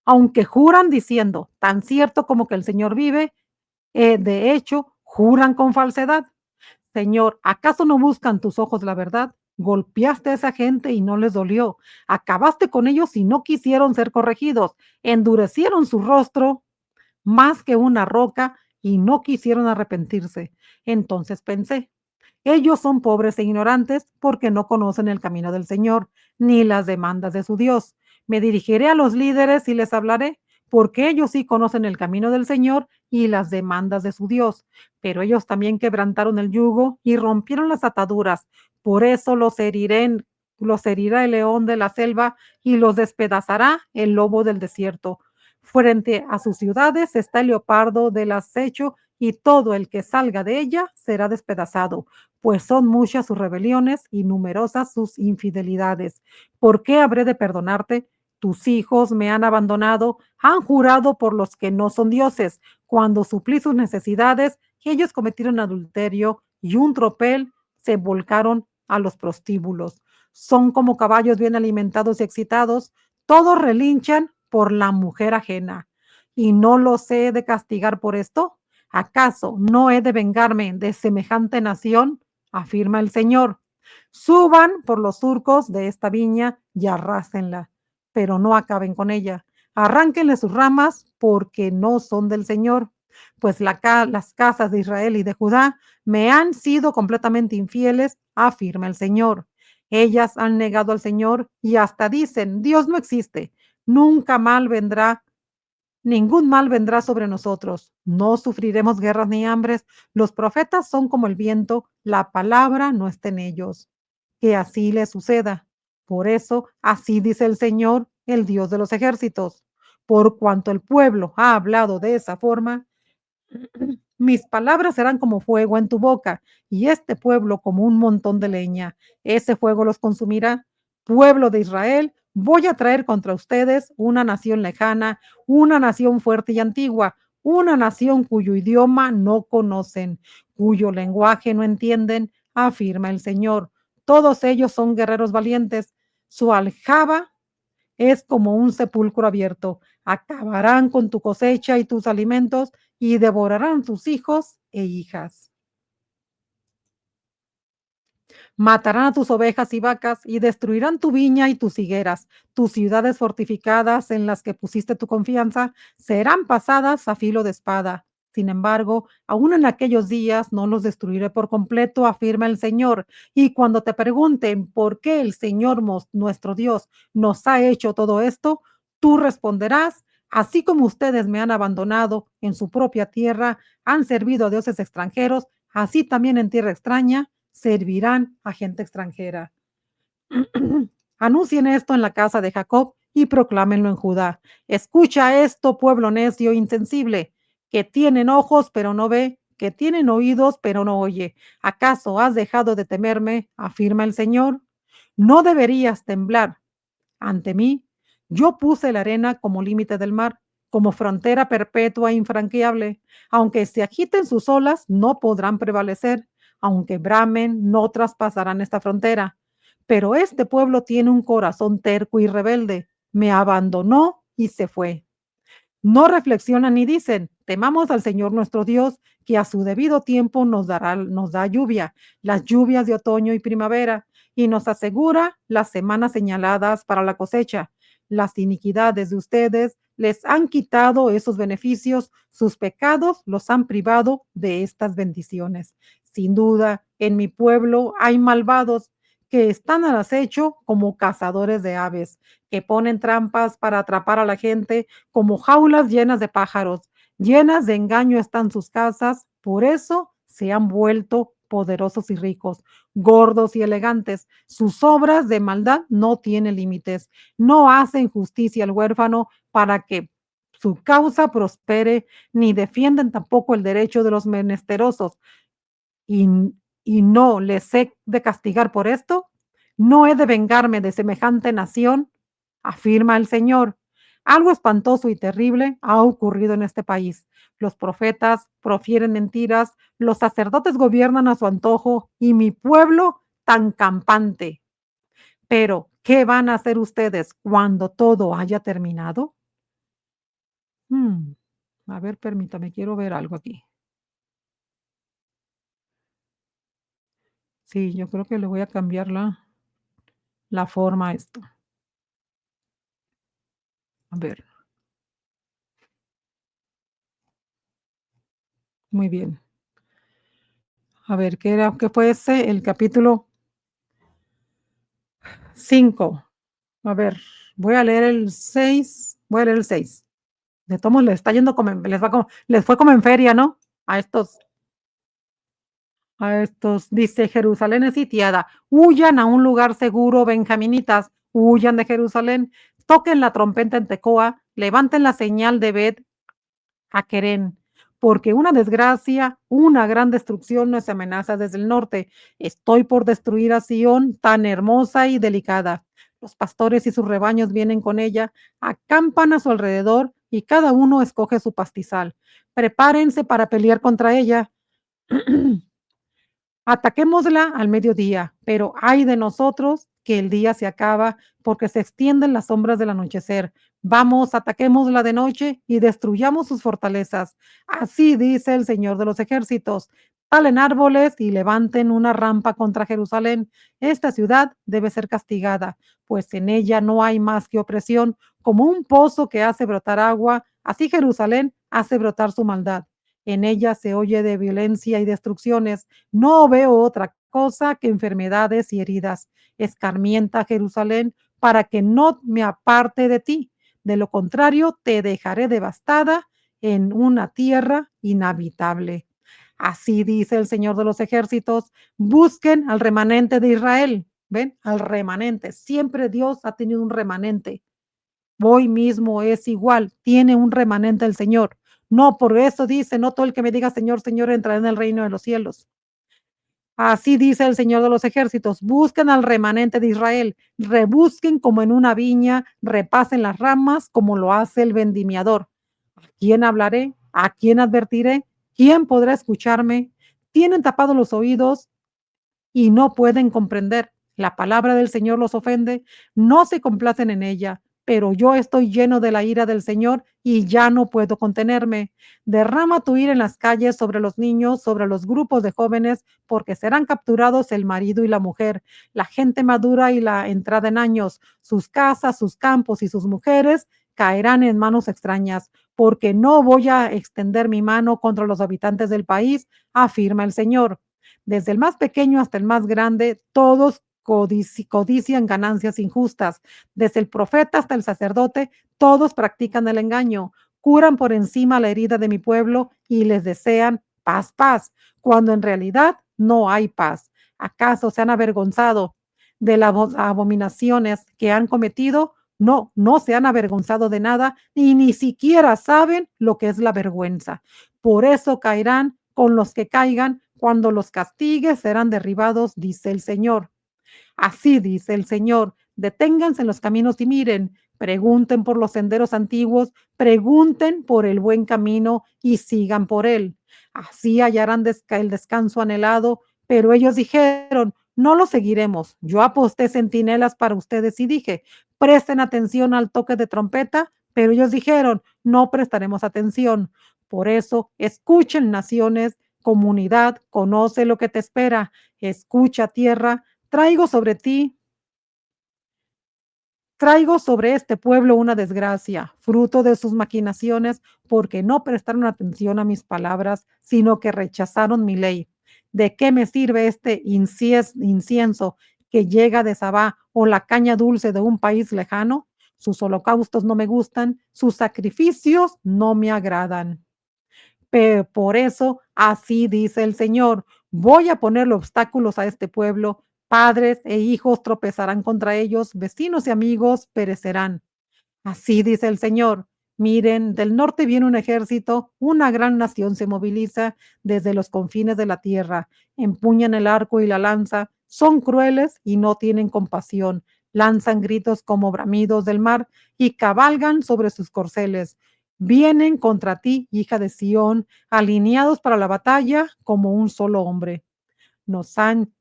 Aunque juran diciendo, tan cierto como que el Señor vive, de hecho, juran con falsedad. Señor, ¿acaso no buscan tus ojos la verdad? Golpeaste a esa gente y no les dolió. Acabaste con ellos y no quisieron ser corregidos. Endurecieron su rostro más que una roca y no quisieron arrepentirse. Entonces pensé, ellos son pobres e ignorantes porque no conocen el camino del Señor ni las demandas de su Dios. Me dirigiré a los líderes y les hablaré, porque ellos sí conocen el camino del Señor y las demandas de su Dios. Pero ellos también quebrantaron el yugo y rompieron las ataduras. Por eso los herirá el león de la selva y los despedazará el lobo del desierto. Frente a sus ciudades está el leopardo del acecho y todo el que salga de ella será despedazado, pues son muchas sus rebeliones y numerosas sus infidelidades. ¿Por qué habré de perdonarte? Tus hijos me han abandonado, han jurado por los que no son dioses. Cuando suplí sus necesidades, ellos cometieron adulterio y un tropel se volcaron a los prostíbulos. Son como caballos bien alimentados y excitados, todos relinchan por la mujer ajena. ¿Y no los he de castigar por esto? ¿Acaso no he de vengarme de semejante nación? Afirma el Señor. Suban por los surcos de esta viña y arrásenla, pero no acaben con ella. Arránquenle sus ramas porque no son del Señor, pues las casas de Israel y de Judá me han sido completamente infieles, afirma el Señor. Ellas han negado al Señor y hasta dicen, Dios no existe, nunca mal vendrá. Ningún mal vendrá sobre nosotros, no sufriremos guerras ni hambres. Los profetas son como el viento, la palabra no está en ellos. Que así les suceda. Por eso, así dice el Señor, el Dios de los ejércitos. Por cuanto el pueblo ha hablado de esa forma, mis palabras serán como fuego en tu boca, y este pueblo como un montón de leña. Ese fuego los consumirá. Pueblo de Israel, voy a traer contra ustedes una nación lejana, una nación fuerte y antigua, una nación cuyo idioma no conocen, cuyo lenguaje no entienden, afirma el Señor. Todos ellos son guerreros valientes. Su aljaba es como un sepulcro abierto. Acabarán con tu cosecha y tus alimentos y devorarán tus hijos e hijas. Matarán a tus ovejas y vacas y destruirán tu viña y tus higueras. Tus ciudades fortificadas en las que pusiste tu confianza serán pasadas a filo de espada. Sin embargo, aún en aquellos días no los destruiré por completo, afirma el Señor. Y cuando te pregunten por qué el Señor nuestro Dios nos ha hecho todo esto, tú responderás, así como ustedes me han abandonado en su propia tierra, han servido a dioses extranjeros, así también en tierra extraña servirán a gente extranjera. Anuncien esto en la casa de Jacob y proclámenlo en Judá. Escucha esto, pueblo necio e insensible, que tienen ojos pero no ve, que tienen oídos pero no oye. ¿Acaso has dejado de temerme? Afirma el Señor. No deberías temblar ante mí. Yo puse la arena como límite del mar, como frontera perpetua e infranqueable. Aunque se agiten sus olas, no podrán prevalecer. Aunque bramen, no traspasarán esta frontera. Pero este pueblo tiene un corazón terco y rebelde. Me abandonó y se fue. No reflexionan ni dicen, temamos al Señor nuestro Dios, que a su debido tiempo nos da lluvia, las lluvias de otoño y primavera, y nos asegura las semanas señaladas para la cosecha. Las iniquidades de ustedes les han quitado esos beneficios, sus pecados los han privado de estas bendiciones. Sin duda, en mi pueblo hay malvados que están al acecho como cazadores de aves, que ponen trampas para atrapar a la gente como jaulas llenas de pájaros. Llenas de engaño están sus casas, por eso se han vuelto poderosos y ricos, gordos y elegantes. Sus obras de maldad no tienen límites. No hacen justicia al huérfano para que su causa prospere, ni defienden tampoco el derecho de los menesterosos. Y, y no les he de castigar por esto. No he de vengarme de semejante nación, afirma el Señor. Algo espantoso y terrible ha ocurrido en este país. Los profetas profieren mentiras, los sacerdotes gobiernan a su antojo y mi pueblo tan campante. Pero, ¿qué van a hacer ustedes cuando todo haya terminado? Hmm, A ver, permítame, quiero ver algo aquí. Sí, yo creo que le voy a cambiar la forma a esto. A ver, muy bien. A ver, ¿qué era? ¿Qué fue ese? El capítulo 5. A ver, voy a leer el 6. Voy a leer el 6. De todos modos, les está yendo como les fue como en feria, ¿no? A estos, dice, Jerusalén es sitiada, huyan a un lugar seguro, benjaminitas, huyan de Jerusalén, toquen la trompeta en Tecoa, levanten la señal de Bet a Querén, porque una desgracia, una gran destrucción nos amenaza desde el norte. Estoy por destruir a Sión, tan hermosa y delicada. Los pastores y sus rebaños vienen con ella, acampan a su alrededor y cada uno escoge su pastizal. Prepárense para pelear contra ella. Ataquémosla al mediodía, pero ay de nosotros que el día se acaba porque se extienden las sombras del anochecer. Vamos, ataquémosla de noche y destruyamos sus fortalezas. Así dice el Señor de los ejércitos. Talen árboles y levanten una rampa contra Jerusalén. Esta ciudad debe ser castigada, pues en ella no hay más que opresión, como un pozo que hace brotar agua, así Jerusalén hace brotar su maldad. En ella se oye de violencia y destrucciones, no veo otra cosa que enfermedades y heridas. Escarmienta Jerusalén para que no me aparte de ti. De lo contrario, te dejaré devastada en una tierra inhabitable. Así dice el Señor de los ejércitos, busquen al remanente de Israel. ¿Ven? Al remanente. Siempre Dios ha tenido un remanente. Hoy mismo es igual, tiene un remanente el Señor. No, por eso dice, no todo el que me diga Señor, Señor entrará en el reino de los cielos. Así dice el Señor de los ejércitos, busquen al remanente de Israel, rebusquen como en una viña, repasen las ramas como lo hace el vendimiador. ¿A quién hablaré? ¿A quién advertiré? ¿Quién podrá escucharme? Tienen tapados los oídos y no pueden comprender. La palabra del Señor los ofende, no se complacen en ella, pero yo estoy lleno de la ira del Señor y ya no puedo contenerme. Derrama tu ira en las calles sobre los niños, sobre los grupos de jóvenes, porque serán capturados el marido y la mujer, la gente madura y la entrada en años, sus casas, sus campos y sus mujeres caerán en manos extrañas, porque no voy a extender mi mano contra los habitantes del país, afirma el Señor. Desde el más pequeño hasta el más grande, todos codician ganancias injustas. Desde el profeta hasta el sacerdote, todos practican el engaño, curan por encima la herida de mi pueblo y les desean paz, paz, cuando en realidad no hay paz. ¿Acaso se han avergonzado de las abominaciones que han cometido? No, no se han avergonzado de nada y ni siquiera saben lo que es la vergüenza. Por eso caerán con los que caigan, cuando los castigues serán derribados, dice el Señor. Así dice el Señor, deténganse en los caminos y miren, pregunten por los senderos antiguos, pregunten por el buen camino y sigan por él. Así hallarán el descanso anhelado, pero ellos dijeron, no lo seguiremos. Yo aposté centinelas para ustedes y dije, presten atención al toque de trompeta, pero ellos dijeron, no prestaremos atención. Por eso, escuchen naciones, comunidad, conoce lo que te espera. Escucha tierra, Traigo sobre ti Traigo sobre este pueblo una desgracia, fruto de sus maquinaciones, porque no prestaron atención a mis palabras, sino que rechazaron mi ley. ¿De qué me sirve este incienso que llega de Sabá o la caña dulce de un país lejano? Sus holocaustos no me gustan, sus sacrificios no me agradan. Por eso, así dice el Señor, voy a ponerle obstáculos a este pueblo, padres e hijos tropezarán contra ellos, vecinos y amigos perecerán. Así dice el Señor. Miren, del norte viene un ejército, una gran nación se moviliza desde los confines de la tierra, empuñan el arco y la lanza, son crueles y no tienen compasión, lanzan gritos como bramidos del mar y cabalgan sobre sus corceles. Vienen contra ti, hija de Sión, alineados para la batalla como un solo hombre. Nos han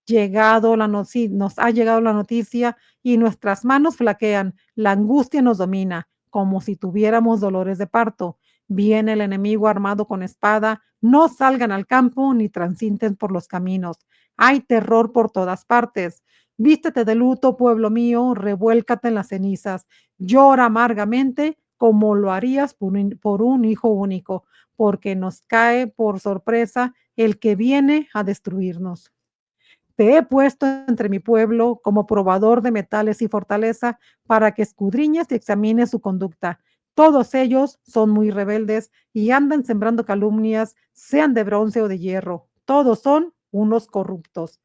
nos ha llegado la noticia y nuestras manos flaquean, la angustia nos domina, como si tuviéramos dolores de parto. Viene el enemigo armado con espada, no salgan al campo ni transiten por los caminos. Hay terror por todas partes. Vístete de luto, pueblo mío, revuélcate en las cenizas. Llora amargamente como lo harías por un hijo único, porque nos cae por sorpresa el que viene a destruirnos. Te he puesto entre mi pueblo como probador de metales y fortaleza para que escudriñes y examines su conducta. Todos ellos son muy rebeldes y andan sembrando calumnias, sean de bronce o de hierro. Todos son unos corruptos.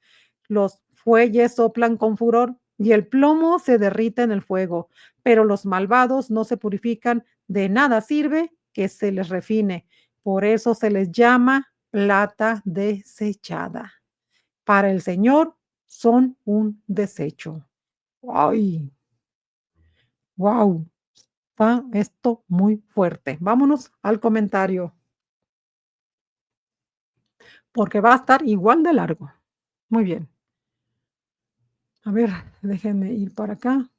Los fuelles soplan con furor y el plomo se derrite en el fuego, pero los malvados no se purifican, de nada sirve que se les refine. Por eso se les llama plata desechada. Para el Señor son un desecho. Ay, wow, está esto muy fuerte. Vámonos al comentario, porque va a estar igual de largo. Muy bien. A ver, déjenme ir para acá.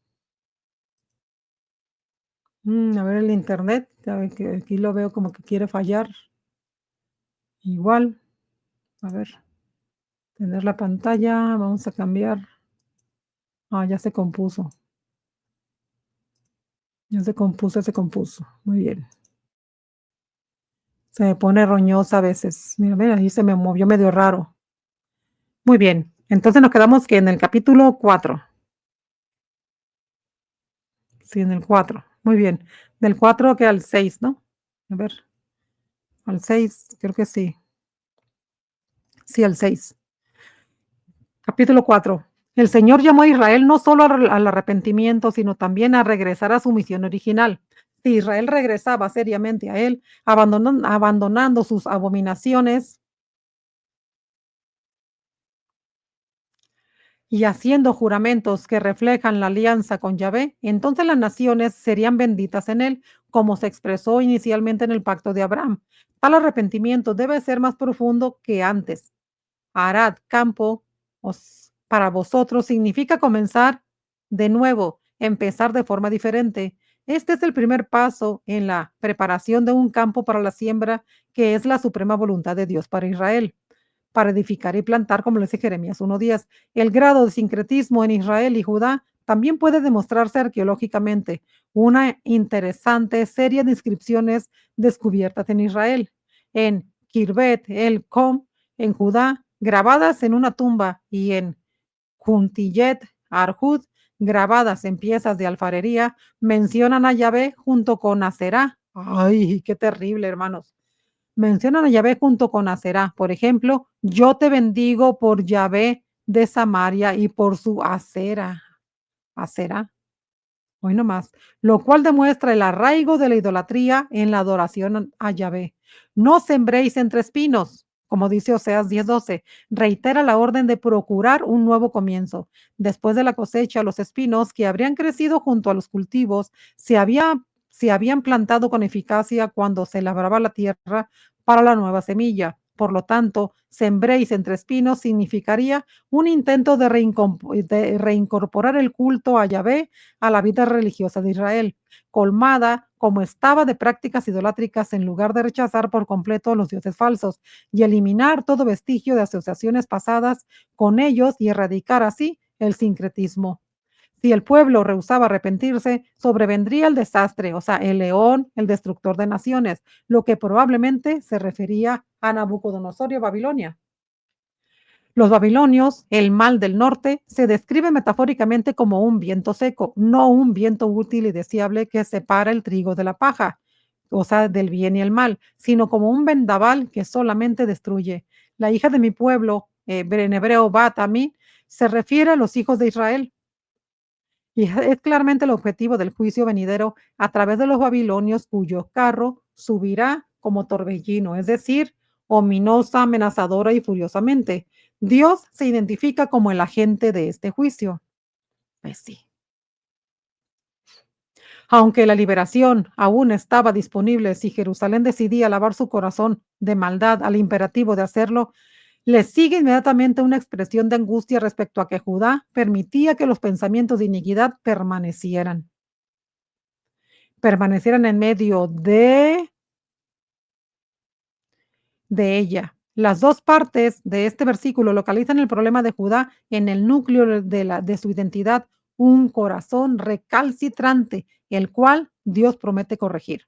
A ver el internet, a ver que aquí lo veo como que quiere fallar. Igual, a ver, tener la pantalla, vamos a cambiar. Ya se compuso. Ya se compuso. Muy bien. Se me pone roñosa a veces. Mira, mira, ahí se me movió medio raro. Muy bien. Entonces nos quedamos que en el capítulo 4. Sí, en el 4. Muy bien. Del 4 que al 6, ¿no? A ver, al 6, creo que sí. Sí, al 6. Capítulo 4. El Señor llamó a Israel no solo al arrepentimiento, sino también a regresar a su misión original. Si Israel regresaba seriamente a Él, abandonando sus abominaciones y haciendo juramentos que reflejan la alianza con Yahvé, entonces las naciones serían benditas en él, como se expresó inicialmente en el pacto de Abraham. Tal arrepentimiento debe ser más profundo que antes. Arad, campo, para vosotros significa comenzar de nuevo, empezar de forma diferente. Este es el primer paso en la preparación de un campo para la siembra, que es la suprema voluntad de Dios para Israel para edificar y plantar, como lo dice Jeremías 1:10. El grado de sincretismo en Israel y Judá también puede demostrarse arqueológicamente. Una interesante serie de inscripciones descubiertas en Israel, en Kirbet el Com, en Judá, grabadas en una tumba, y en Juntillet Arjud, grabadas en piezas de alfarería, mencionan a Yahvé junto con Aserá. Ay, qué terrible, hermanos. Mencionan a Yahvé junto con Aserá. Por ejemplo, yo te bendigo por Yahvé de Samaria y por su Asera. Asera, hoy nomás. Lo cual demuestra el arraigo de la idolatría en la adoración a Yahvé. No sembréis entre espinos, como dice Oseas 10:12. Reitera la orden de procurar un nuevo comienzo. Después de la cosecha, los espinos que habrían crecido junto a los cultivos se habían plantado con eficacia cuando se labraba la tierra para la nueva semilla. Por lo tanto, sembréis entre espinos significaría un intento de reincorporar el culto a Yahvé a la vida religiosa de Israel, colmada como estaba de prácticas idolátricas en lugar de rechazar por completo los dioses falsos y eliminar todo vestigio de asociaciones pasadas con ellos y erradicar así el sincretismo. Si el pueblo rehusaba arrepentirse, sobrevendría el desastre, o sea, el león, el destructor de naciones, lo que probablemente se refería a Nabucodonosor y a Babilonia. Los babilonios, el mal del norte, se describe metafóricamente como un viento seco, no un viento útil y deseable que separa el trigo de la paja, o sea, del bien y el mal, sino como un vendaval que solamente destruye. La hija de mi pueblo, en hebreo Bat Ami, se refiere a los hijos de Israel, y es claramente el objetivo del juicio venidero a través de los babilonios, cuyo carro subirá como torbellino, es decir, ominosa, amenazadora y furiosamente. Dios se identifica como el agente de este juicio. Pues sí. Aunque la liberación aún estaba disponible si Jerusalén decidía lavar su corazón de maldad al imperativo de hacerlo, le sigue inmediatamente una expresión de angustia respecto a que Judá permitía que los pensamientos de iniquidad permanecieran en medio de ella. Las dos partes de este versículo localizan el problema de Judá en el núcleo de su identidad, un corazón recalcitrante, el cual Dios promete corregir.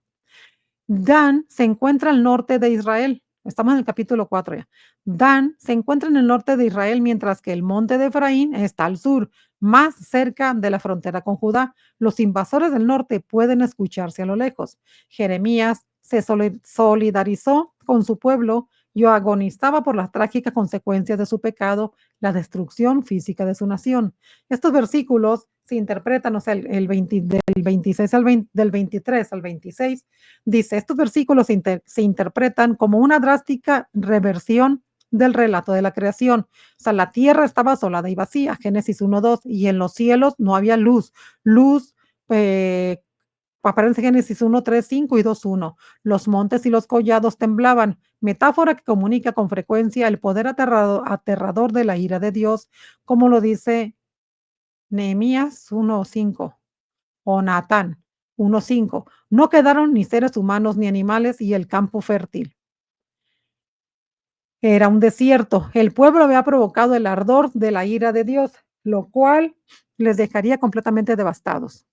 Dan se encuentra al norte de Israel. Estamos en el capítulo 4 ya. Dan se encuentra en el norte de Israel, mientras que el monte de Efraín está al sur, más cerca de la frontera con Judá. Los invasores del norte pueden escucharse a lo lejos. Jeremías se solidarizó con su pueblo y agonizaba por las trágicas consecuencias de su pecado, la destrucción física de su nación. Estos versículos se interpretan, o sea, del 26 al 20, del 23 al 26, dice, estos versículos se interpretan como una drástica reversión del relato de la creación. O sea, la tierra estaba asolada y vacía, Génesis 1:2, y en los cielos no había luz. Luz, eh, aparece Génesis 1:3, 5 y 2:1. Los montes y los collados temblaban, metáfora que comunica con frecuencia el poder aterrador de la ira de Dios, como lo dice Nehemías 1:5 o Natán 1:5. No quedaron ni seres humanos ni animales y el campo fértil era un desierto. El pueblo había provocado el ardor de la ira de Dios, lo cual les dejaría completamente devastados.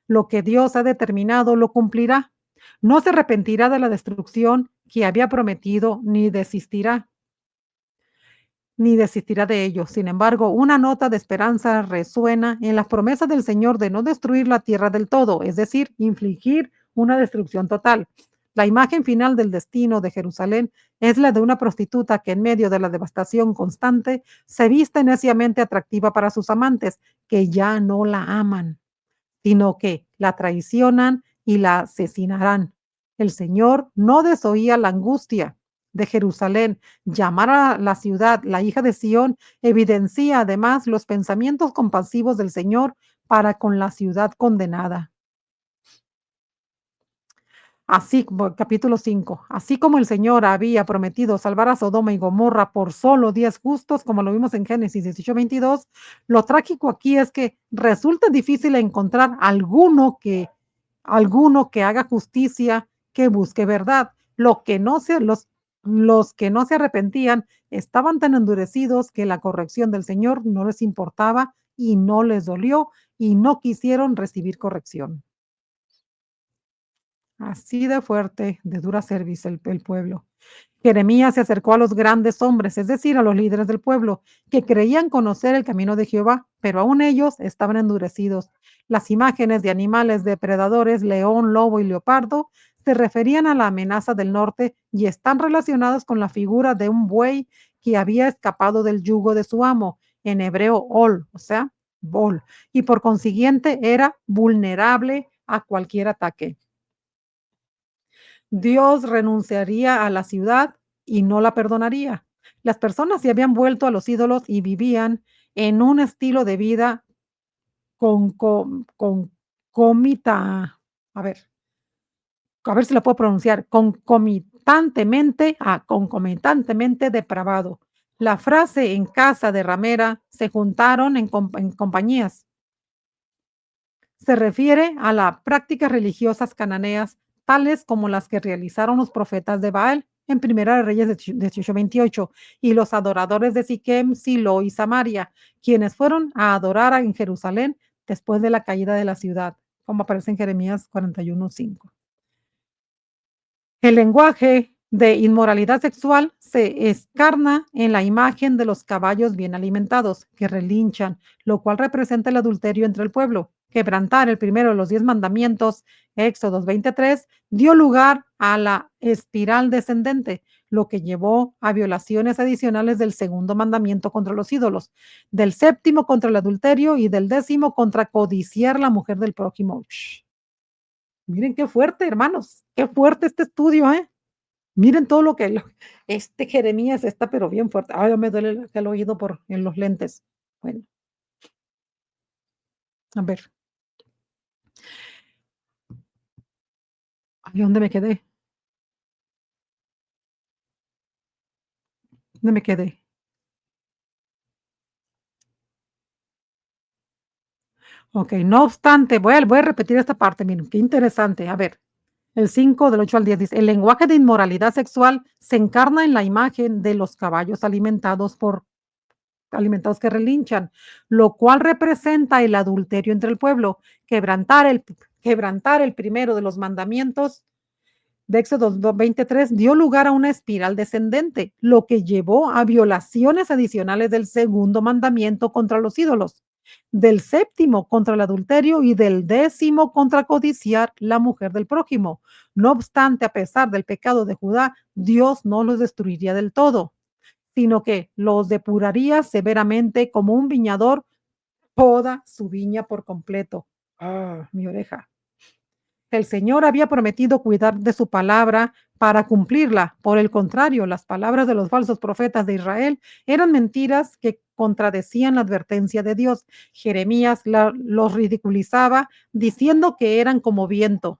Lo que Dios ha determinado lo cumplirá. No se arrepentirá de la destrucción que había prometido ni desistirá de ello. Sin embargo, una nota de esperanza resuena en las promesas del Señor de no destruir la tierra del todo, es decir, infligir una destrucción total. La imagen final del destino de Jerusalén es la de una prostituta que en medio de la devastación constante se viste neciamente atractiva para sus amantes, que ya no la aman, sino que la traicionan y la asesinarán. El Señor no desoía la angustia de Jerusalén. Llamar a la ciudad la hija de Sión evidencia además los pensamientos compasivos del Señor para con la ciudad condenada. Así como capítulo 5, así como el Señor había prometido salvar a Sodoma y Gomorra por solo 10 justos, como lo vimos en Génesis 18:22, lo trágico aquí es que resulta difícil encontrar alguno que haga justicia, que busque verdad. Los que no se arrepentían estaban tan endurecidos que la corrección del Señor no les importaba y no les dolió y no quisieron recibir corrección. Así de fuerte, de dura cerviz el pueblo. Jeremías se acercó a los grandes hombres, es decir, a los líderes del pueblo, que creían conocer el camino de Jehová, pero aún ellos estaban endurecidos. Las imágenes de animales depredadores, león, lobo y leopardo, se referían a la amenaza del norte y están relacionadas con la figura de un buey que había escapado del yugo de su amo, en hebreo ol, o sea, bol, y por consiguiente era vulnerable a cualquier ataque. Dios renunciaría a la ciudad y no la perdonaría. Las personas se habían vuelto a los ídolos y vivían en un estilo de vida con comita, a ver, a ver si la puedo pronunciar, concomitantemente depravado. La frase en casa de ramera se juntaron en compañías. Se refiere a las prácticas religiosas cananeas, tales como las que realizaron los profetas de Baal en Primera de Reyes 18:28 y los adoradores de Siquem, Silo y Samaria, quienes fueron a adorar en Jerusalén después de la caída de la ciudad, como aparece en Jeremías 41:5. El lenguaje de inmoralidad sexual se encarna en la imagen de los caballos bien alimentados que relinchan, lo cual representa el adulterio entre el pueblo. Quebrantar el primero de los 10 mandamientos, Éxodo 23, dio lugar a la espiral descendente, lo que llevó a violaciones adicionales del segundo mandamiento contra los ídolos, del séptimo contra el adulterio y del décimo contra codiciar la mujer del prójimo. Miren qué fuerte, hermanos, qué fuerte este estudio, ¿eh? Miren todo lo que este Jeremías está, pero bien fuerte. Ay, me duele el oído por en los lentes. Bueno, a ver, ay, ¿dónde me quedé? ¿Dónde me quedé? Okey, no obstante, voy a repetir esta parte, miren, qué interesante. A ver, el 5 del 8 al 10 dice: "El lenguaje de inmoralidad sexual se encarna en la imagen de los caballos alimentados que relinchan, lo cual representa el adulterio entre el pueblo, quebrantar el primero de los mandamientos de Éxodo 23 dio lugar a una espiral descendente, lo que llevó a violaciones adicionales del segundo mandamiento contra los ídolos, del séptimo contra el adulterio y del décimo contra codiciar la mujer del prójimo. No obstante, a pesar del pecado de Judá, Dios no los destruiría del todo, sino que los depuraría severamente como un viñador poda su viña por completo. Ah, mi oreja. El Señor había prometido cuidar de su palabra para cumplirla. Por el contrario, las palabras de los falsos profetas de Israel eran mentiras que contradecían la advertencia de Dios. Jeremías los ridiculizaba diciendo que eran como viento,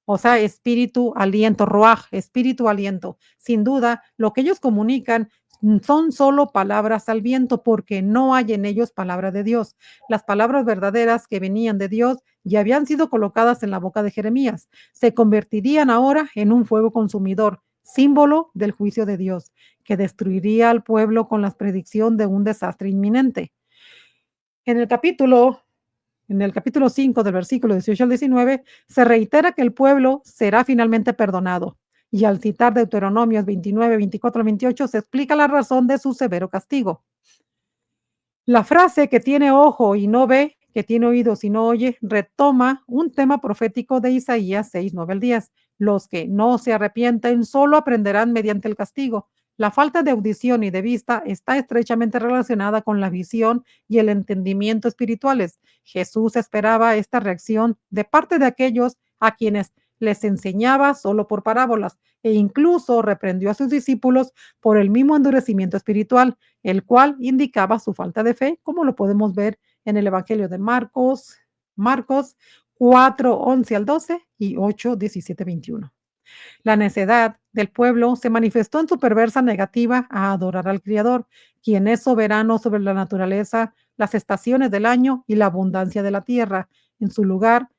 o sea, espíritu, aliento, ruaj, espíritu, aliento. Sin duda, lo que ellos comunican son solo palabras al viento porque no hay en ellos palabra de Dios. Las palabras verdaderas que venían de Dios ya habían sido colocadas en la boca de Jeremías. Se convertirían ahora en un fuego consumidor, símbolo del juicio de Dios, que destruiría al pueblo con la predicción de un desastre inminente. En el capítulo en el capítulo 5 del versículo 18 al 19, se reitera que el pueblo será finalmente perdonado. Y al citar Deuteronomios 29, 24 al 28, se explica la razón de su severo castigo. La frase que tiene ojo y no ve, que tiene oídos y no oye, retoma un tema profético de Isaías 6, 9 al 10. Los que no se arrepienten solo aprenderán mediante el castigo. La falta de audición y de vista está estrechamente relacionada con la visión y el entendimiento espirituales. Jesús esperaba esta reacción de parte de aquellos a quienes les enseñaba solo por parábolas e incluso reprendió a sus discípulos por el mismo endurecimiento espiritual, el cual indicaba su falta de fe, como lo podemos ver en el Evangelio de Marcos 4, 11 al 12 y 8, 17, 21. La necedad del pueblo se manifestó en su perversa negativa a adorar al Criador, quien es soberano sobre la naturaleza, las estaciones del año y la abundancia de la tierra. En su lugar,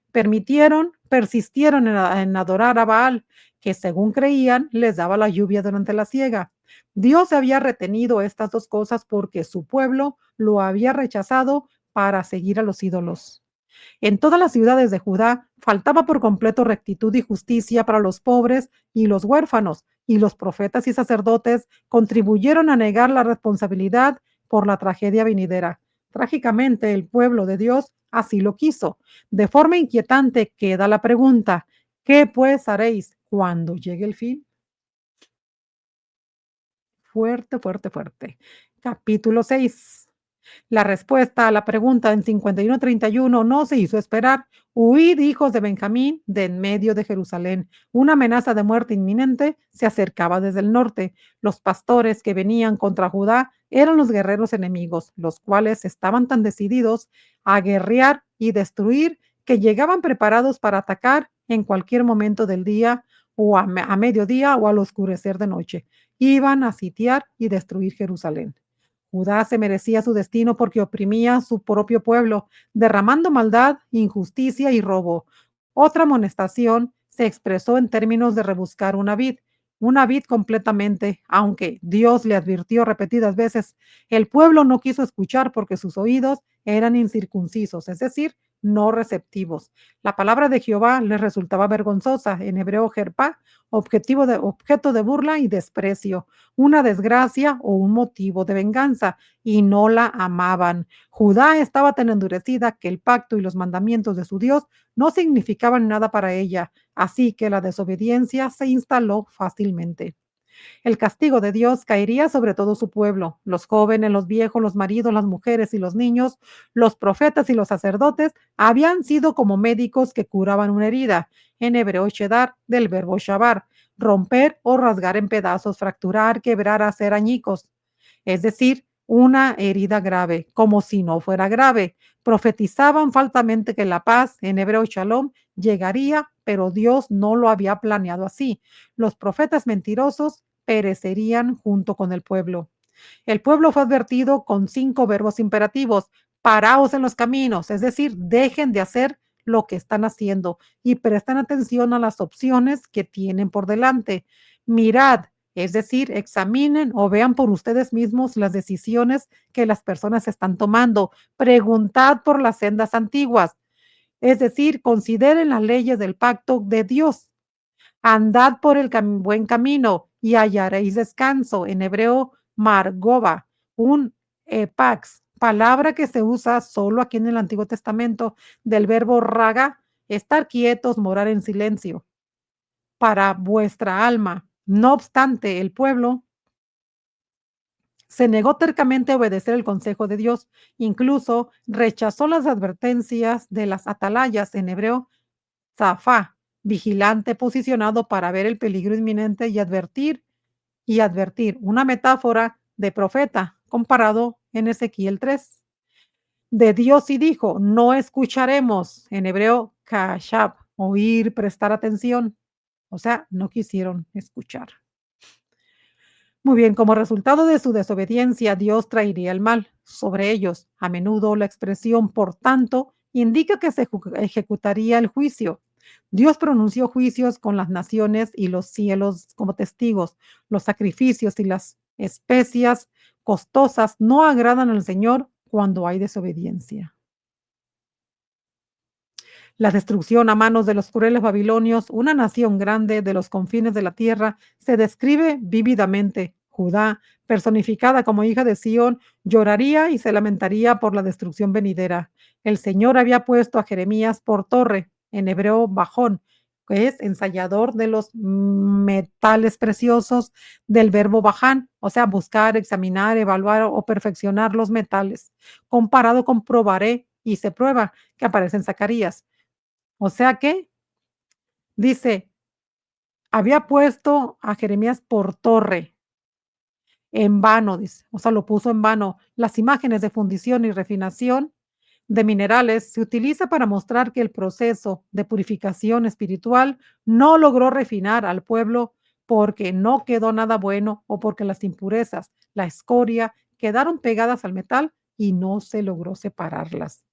persistieron en adorar a Baal, que según creían les daba la lluvia durante la siega. Dios había retenido estas dos cosas porque su pueblo lo había rechazado para seguir a los ídolos. En todas las ciudades de Judá faltaba por completo rectitud y justicia para los pobres y los huérfanos, y los profetas y sacerdotes contribuyeron a negar la responsabilidad por la tragedia venidera. Trágicamente, el pueblo de Dios así lo quiso. De forma inquietante queda la pregunta: ¿qué pues haréis cuando llegue el fin? Fuerte, fuerte, fuerte. Capítulo 6. La respuesta a la pregunta en 51:31 no se hizo esperar. Huid, hijos de Benjamín, de en medio de Jerusalén. Una amenaza de muerte inminente se acercaba desde el norte. Los pastores que venían contra Judá eran los guerreros enemigos, los cuales estaban tan decididos a guerrear y destruir que llegaban preparados para atacar en cualquier momento del día o a mediodía o al oscurecer de noche. Iban a sitiar y destruir Jerusalén. Judá se merecía su destino porque oprimía a su propio pueblo, derramando maldad, injusticia y robo. Otra amonestación se expresó en términos de rebuscar una vid completamente, aunque Dios le advirtió repetidas veces, el pueblo no quiso escuchar porque sus oídos eran incircuncisos, es decir, no receptivos. La palabra de Jehová les resultaba vergonzosa, en hebreo jerpa, objeto de burla y desprecio, una desgracia o un motivo de venganza, y no la amaban. Judá estaba tan endurecida que el pacto y los mandamientos de su Dios no significaban nada para ella, así que la desobediencia se instaló fácilmente. El castigo de Dios caería sobre todo su pueblo, los jóvenes, los viejos, los maridos, las mujeres y los niños, los profetas y los sacerdotes habían sido como médicos que curaban una herida, en hebreo shedar, del verbo shabar, romper o rasgar en pedazos, fracturar, quebrar, hacer añicos, es decir, una herida grave, como si no fuera grave. Profetizaban falsamente que la paz, en hebreo shalom, llegaría, pero Dios no lo había planeado así. Los profetas mentirosos perecerían junto con el pueblo. El pueblo fue advertido con 5 verbos imperativos. Paraos en los caminos, es decir, dejen de hacer lo que están haciendo y presten atención a las opciones que tienen por delante. Mirad, es decir, examinen o vean por ustedes mismos las decisiones que las personas están tomando. Preguntad por las sendas antiguas, es decir, consideren las leyes del pacto de Dios. Andad por el buen camino y hallaréis descanso. En hebreo, margova, un pax, palabra que se usa solo aquí en el Antiguo Testamento del verbo raga, estar quietos, morar en silencio, para vuestra alma. No obstante, el pueblo se negó tercamente a obedecer el consejo de Dios, incluso rechazó las advertencias de las atalayas, en hebreo, zafá, vigilante posicionado para ver el peligro inminente y advertir, una metáfora de profeta comparado en Ezequiel 3. De Dios y dijo, no escucharemos, en hebreo, kashab, oír, prestar atención. O sea, no quisieron escuchar. Muy bien, como resultado de su desobediencia, Dios traería el mal sobre ellos. A menudo la expresión por tanto indica que se ejecutaría el juicio. Dios pronunció juicios con las naciones y los cielos como testigos. Los sacrificios y las especias costosas no agradan al Señor cuando hay desobediencia. La destrucción a manos de los crueles babilonios, una nación grande de los confines de la tierra, se describe vívidamente. Judá, personificada como hija de Sión, lloraría y se lamentaría por la destrucción venidera. El Señor había puesto a Jeremías por torre, en hebreo bajón, que es ensayador de los metales preciosos del verbo baján, o sea, buscar, examinar, evaluar o perfeccionar los metales, comparado con probaré y se prueba, que aparece en Zacarías. O sea que, dice, había puesto a Jeremías por torre, en vano, dice, o sea, lo puso en vano. Las imágenes de fundición y refinación de minerales se utiliza para mostrar que el proceso de purificación espiritual no logró refinar al pueblo porque no quedó nada bueno o porque las impurezas, la escoria, quedaron pegadas al metal y no se logró separarlas.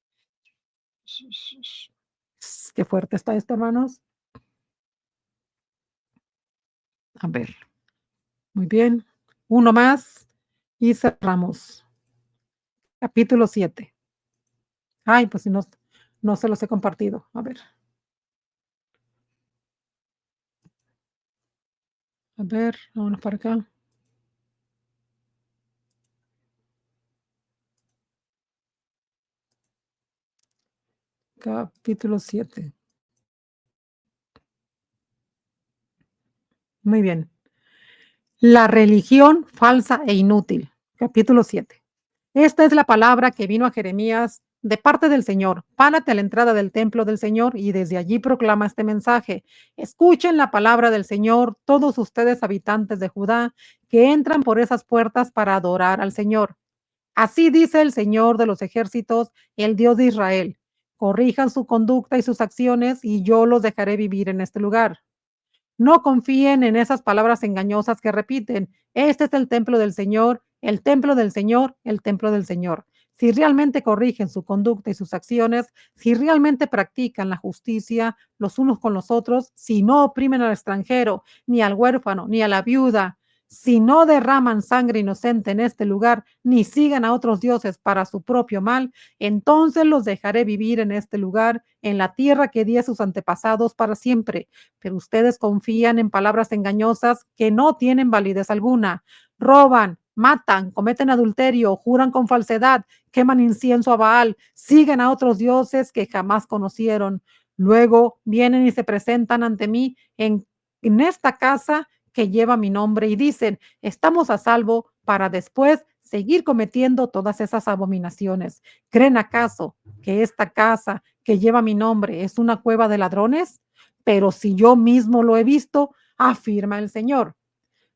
Qué fuerte está esto, hermanos. A ver. Muy bien. Uno más y cerramos. Capítulo 7. Ay, pues si no, no se los he compartido. A ver, vámonos para acá. Capítulo 7. Muy bien. La religión falsa e inútil. Capítulo 7. Esta es la palabra que vino a Jeremías de parte del Señor. Párate a la entrada del templo del Señor y desde allí proclama este mensaje. Escuchen la palabra del Señor, todos ustedes habitantes de Judá, que entran por esas puertas para adorar al Señor. Así dice el Señor de los ejércitos, el Dios de Israel. corrijan su conducta y sus acciones y yo los dejaré vivir en este lugar. No confíen en esas palabras engañosas que repiten. Este es el templo del Señor, el templo del Señor, el templo del Señor. Si realmente corrigen su conducta y sus acciones, si realmente practican la justicia los unos con los otros, si no oprimen al extranjero, ni al huérfano, ni a la viuda, si no derraman sangre inocente en este lugar, ni sigan a otros dioses para su propio mal, entonces los dejaré vivir en este lugar, en la tierra que di a sus antepasados para siempre, pero ustedes confían en palabras engañosas que no tienen validez alguna. Roban, matan, cometen adulterio, juran con falsedad, queman incienso a Baal, siguen a otros dioses que jamás conocieron. Luego vienen y se presentan ante mí en esta casa que lleva mi nombre y dicen, estamos a salvo para después seguir cometiendo todas esas abominaciones. ¿Creen acaso que esta casa que lleva mi nombre es una cueva de ladrones? Pero si yo mismo lo he visto, afirma el Señor.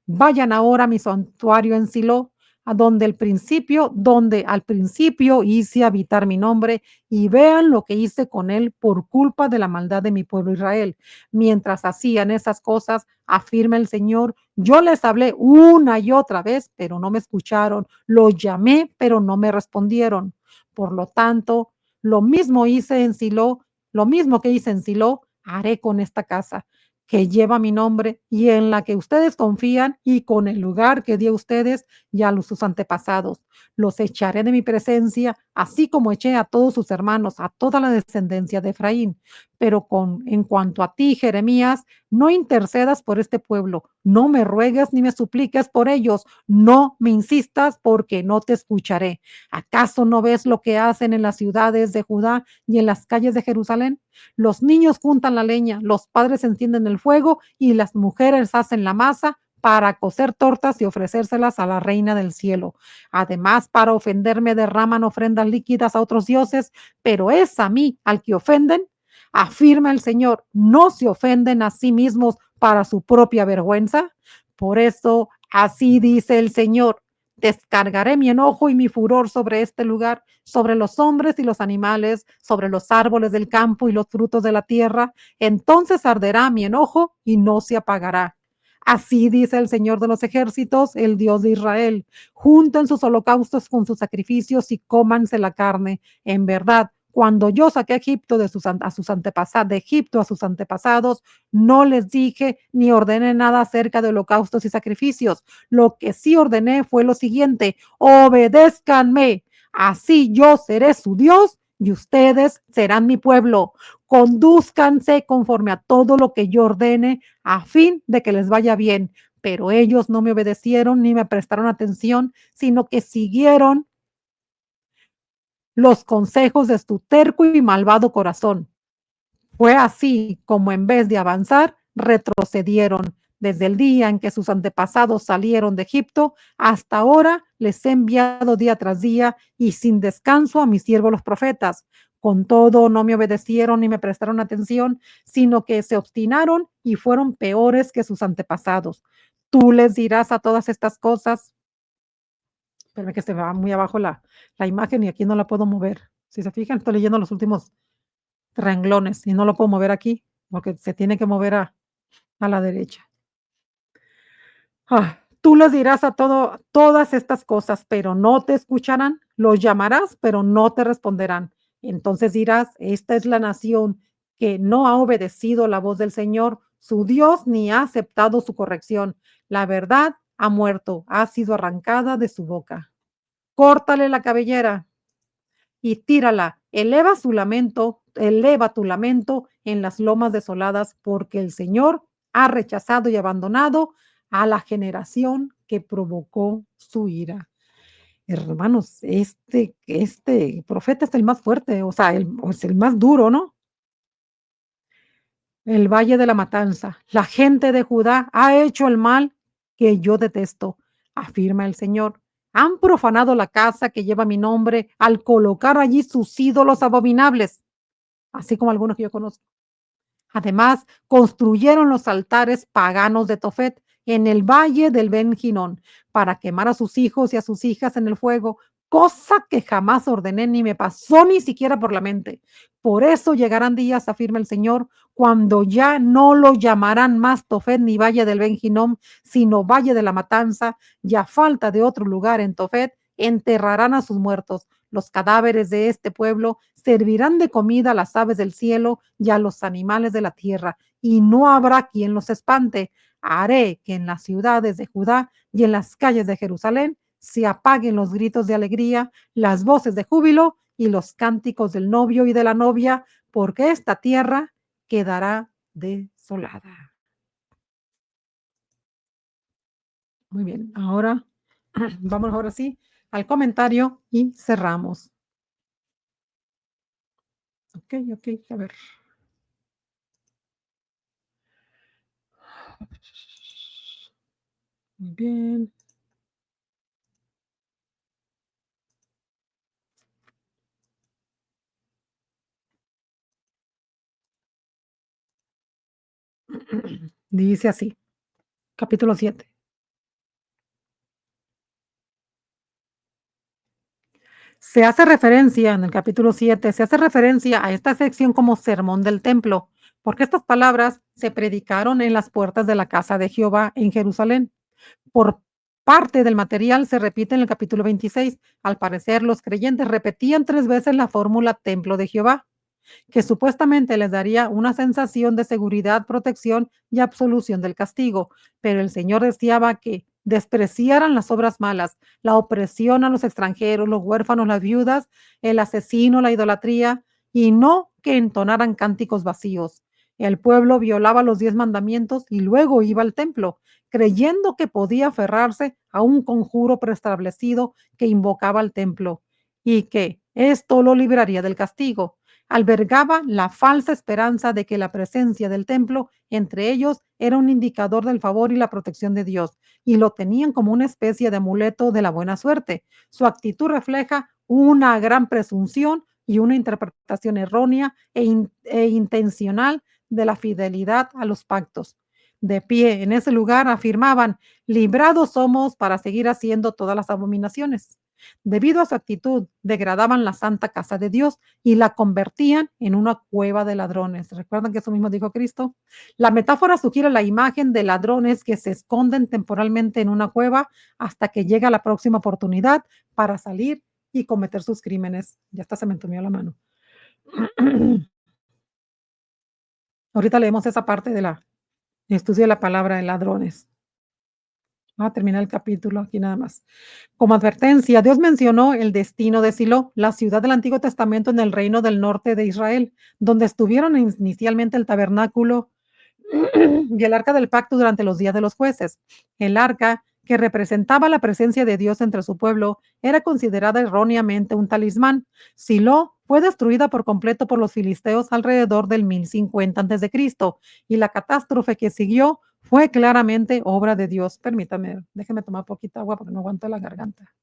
Vayan ahora a mi santuario en Silo, a donde al principio hice habitar mi nombre, y vean lo que hice con él por culpa de la maldad de mi pueblo Israel. Mientras hacían esas cosas, afirma el Señor, yo les hablé una y otra vez, pero no me escucharon. Los llamé, pero no me respondieron. Por lo tanto, lo mismo que hice en Silo, haré con esta casa que lleva mi nombre y en la que ustedes confían y con el lugar que di a ustedes y a sus antepasados. Los echaré de mi presencia, así como eché a todos sus hermanos, a toda la descendencia de Efraín. Pero en cuanto a ti, Jeremías, no intercedas por este pueblo, no me ruegues ni me supliques por ellos, no me insistas porque no te escucharé. ¿Acaso no ves lo que hacen en las ciudades de Judá y en las calles de Jerusalén? Los niños juntan la leña, los padres encienden el fuego y las mujeres hacen la masa para cocer tortas y ofrecérselas a la reina del cielo. Además, para ofenderme derraman ofrendas líquidas a otros dioses, pero es a mí al que ofenden, afirma el Señor, no se ofenden a sí mismos para su propia vergüenza. Por eso, así dice el Señor, descargaré mi enojo y mi furor sobre este lugar, sobre los hombres y los animales, sobre los árboles del campo y los frutos de la tierra. Entonces arderá mi enojo y no se apagará. Así dice el Señor de los ejércitos, el Dios de Israel. Junten sus holocaustos con sus sacrificios y cómanse la carne. En verdad, cuando yo saqué a Egipto de Egipto a sus antepasados, no les dije ni ordené nada acerca de holocaustos y sacrificios. Lo que sí ordené fue lo siguiente: obedézcanme, así yo seré su Dios y ustedes serán mi pueblo. Condúzcanse conforme a todo lo que yo ordene a fin de que les vaya bien. Pero ellos no me obedecieron ni me prestaron atención, sino que siguieron los consejos de su terco y malvado corazón. Fue así como en vez de avanzar, retrocedieron. Desde el día en que sus antepasados salieron de Egipto hasta ahora les he enviado día tras día y sin descanso a mis siervos los profetas. Con todo, no me obedecieron ni me prestaron atención, sino que se obstinaron y fueron peores que sus antepasados. Tú les dirás a todas estas cosas. Espérame que se va muy abajo la imagen y aquí no la puedo mover. Si se fijan, estoy leyendo los últimos renglones y no lo puedo mover aquí porque se tiene que mover a la derecha. Tú les dirás todas estas cosas, pero no te escucharán. Los llamarás, pero no te responderán. Entonces dirás, esta es la nación que no ha obedecido la voz del Señor, su Dios, ni ha aceptado su corrección. La verdad ha muerto, ha sido arrancada de su boca. Córtale la cabellera y tírala. Eleva tu lamento en las lomas desoladas, porque el Señor ha rechazado y abandonado a la generación que provocó su ira. Hermanos, este profeta es el más fuerte, o sea, es el más duro, ¿no? El valle de la matanza. La gente de Judá ha hecho el mal que yo detesto, afirma el Señor. Han profanado la casa que lleva mi nombre al colocar allí sus ídolos abominables, así como algunos que yo conozco. Además, construyeron los altares paganos de Tofet en el valle del Ben Hinón para quemar a sus hijos y a sus hijas en el fuego, cosa que jamás ordené ni me pasó ni siquiera por la mente. Por eso llegarán días, afirma el Señor, cuando ya no lo llamarán más Tofet ni Valle del Ben Hinnom, sino Valle de la Matanza, y a falta de otro lugar en Tofet, enterrarán a sus muertos. Los cadáveres de este pueblo servirán de comida a las aves del cielo y a los animales de la tierra, y no habrá quien los espante. Haré que en las ciudades de Judá y en las calles de Jerusalén se apaguen los gritos de alegría, las voces de júbilo y los cánticos del novio y de la novia, porque esta tierra quedará desolada. Muy bien, ahora vamos ahora sí al comentario y cerramos. Ok, ok, a ver. Muy bien. Dice así, capítulo 7. Se hace referencia en el capítulo 7, se hace referencia a esta sección como sermón del templo, porque estas palabras se predicaron en las puertas de la casa de Jehová en Jerusalén. Por parte del material se repite en el capítulo 26. Al parecer, los creyentes repetían 3 veces la fórmula templo de Jehová, que supuestamente les daría una sensación de seguridad, protección y absolución del castigo, pero el Señor deseaba que despreciaran las obras malas, la opresión a los extranjeros, los huérfanos, las viudas, el asesino, la idolatría, y no que entonaran cánticos vacíos. El pueblo violaba los 10 mandamientos y luego iba al templo, creyendo que podía aferrarse a un conjuro preestablecido que invocaba al templo y que esto lo libraría del castigo. Albergaba la falsa esperanza de que la presencia del templo entre ellos era un indicador del favor y la protección de Dios, y lo tenían como una especie de amuleto de la buena suerte. Su actitud refleja una gran presunción y una interpretación errónea e intencional de la fidelidad a los pactos. De pie en ese lugar afirmaban, librados somos para seguir haciendo todas las abominaciones. Debido a su actitud, degradaban la santa casa de Dios y la convertían en una cueva de ladrones. ¿Recuerdan que eso mismo dijo Cristo? La metáfora sugiere la imagen de ladrones que se esconden temporalmente en una cueva hasta que llega la próxima oportunidad para salir y cometer sus crímenes. Ya hasta se me entumió la mano. Ahorita leemos esa parte de la estudio de la palabra de ladrones. Vamos a terminar el capítulo aquí nada más. Como advertencia, Dios mencionó el destino de Silo, la ciudad del Antiguo Testamento en el reino del norte de Israel, donde estuvieron inicialmente el tabernáculo y el arca del pacto durante los días de los jueces. El arca, que representaba la presencia de Dios entre su pueblo, era considerada erróneamente un talismán. Silo fue destruida por completo por los filisteos alrededor del 1050 a.C. y la catástrofe que siguió fue claramente obra de Dios. Permítame, déjeme tomar poquita agua porque no aguanto la garganta.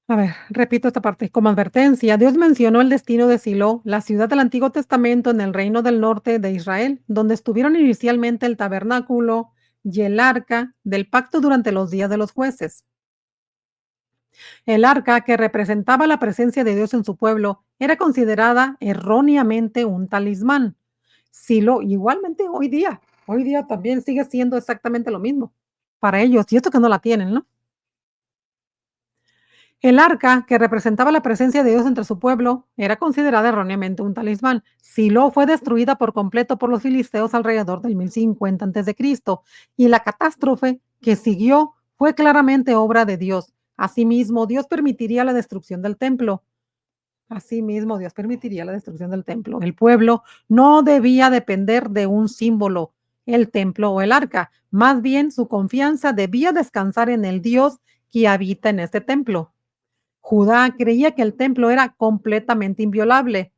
A ver, repito esta parte. Como advertencia, Dios mencionó el destino de Silo, la ciudad del Antiguo Testamento en el reino del norte de Israel, donde estuvieron inicialmente el tabernáculo y el arca del pacto durante los días de los jueces. El arca, que representaba la presencia de Dios en su pueblo, era considerada erróneamente un talismán. Silo, igualmente hoy día también sigue siendo exactamente lo mismo para ellos, y esto que no la tienen, ¿no? El arca, que representaba la presencia de Dios entre su pueblo, era considerada erróneamente un talismán. Silo fue destruida por completo por los filisteos alrededor del 1050 a.C. y la catástrofe que siguió fue claramente obra de Dios. Asimismo, Dios permitiría la destrucción del templo. Asimismo, Dios permitiría la destrucción del templo. El pueblo no debía depender de un símbolo el templo o el arca. Más bien, su confianza debía descansar en el Dios que habita en este templo. Judá creía que el templo era completamente inviolable.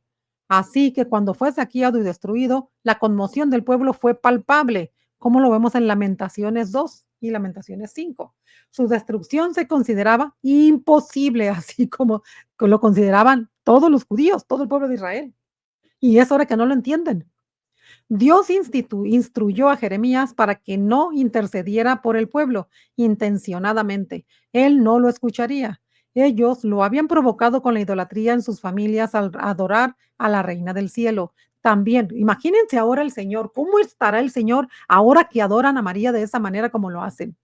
Así que cuando fue saqueado y destruido, la conmoción del pueblo fue palpable, como lo vemos en Lamentaciones 2 y Lamentaciones 5. Su destrucción se consideraba imposible, así como lo consideraban todos los judíos, todo el pueblo de Israel. Y es hora que no lo entienden. Dios instruyó a Jeremías para que no intercediera por el pueblo intencionadamente. Él no lo escucharía. Ellos lo habían provocado con la idolatría en sus familias al adorar a la reina del cielo. También, imagínense ahora el Señor, ¿cómo estará el Señor ahora que adoran a María de esa manera como lo hacen?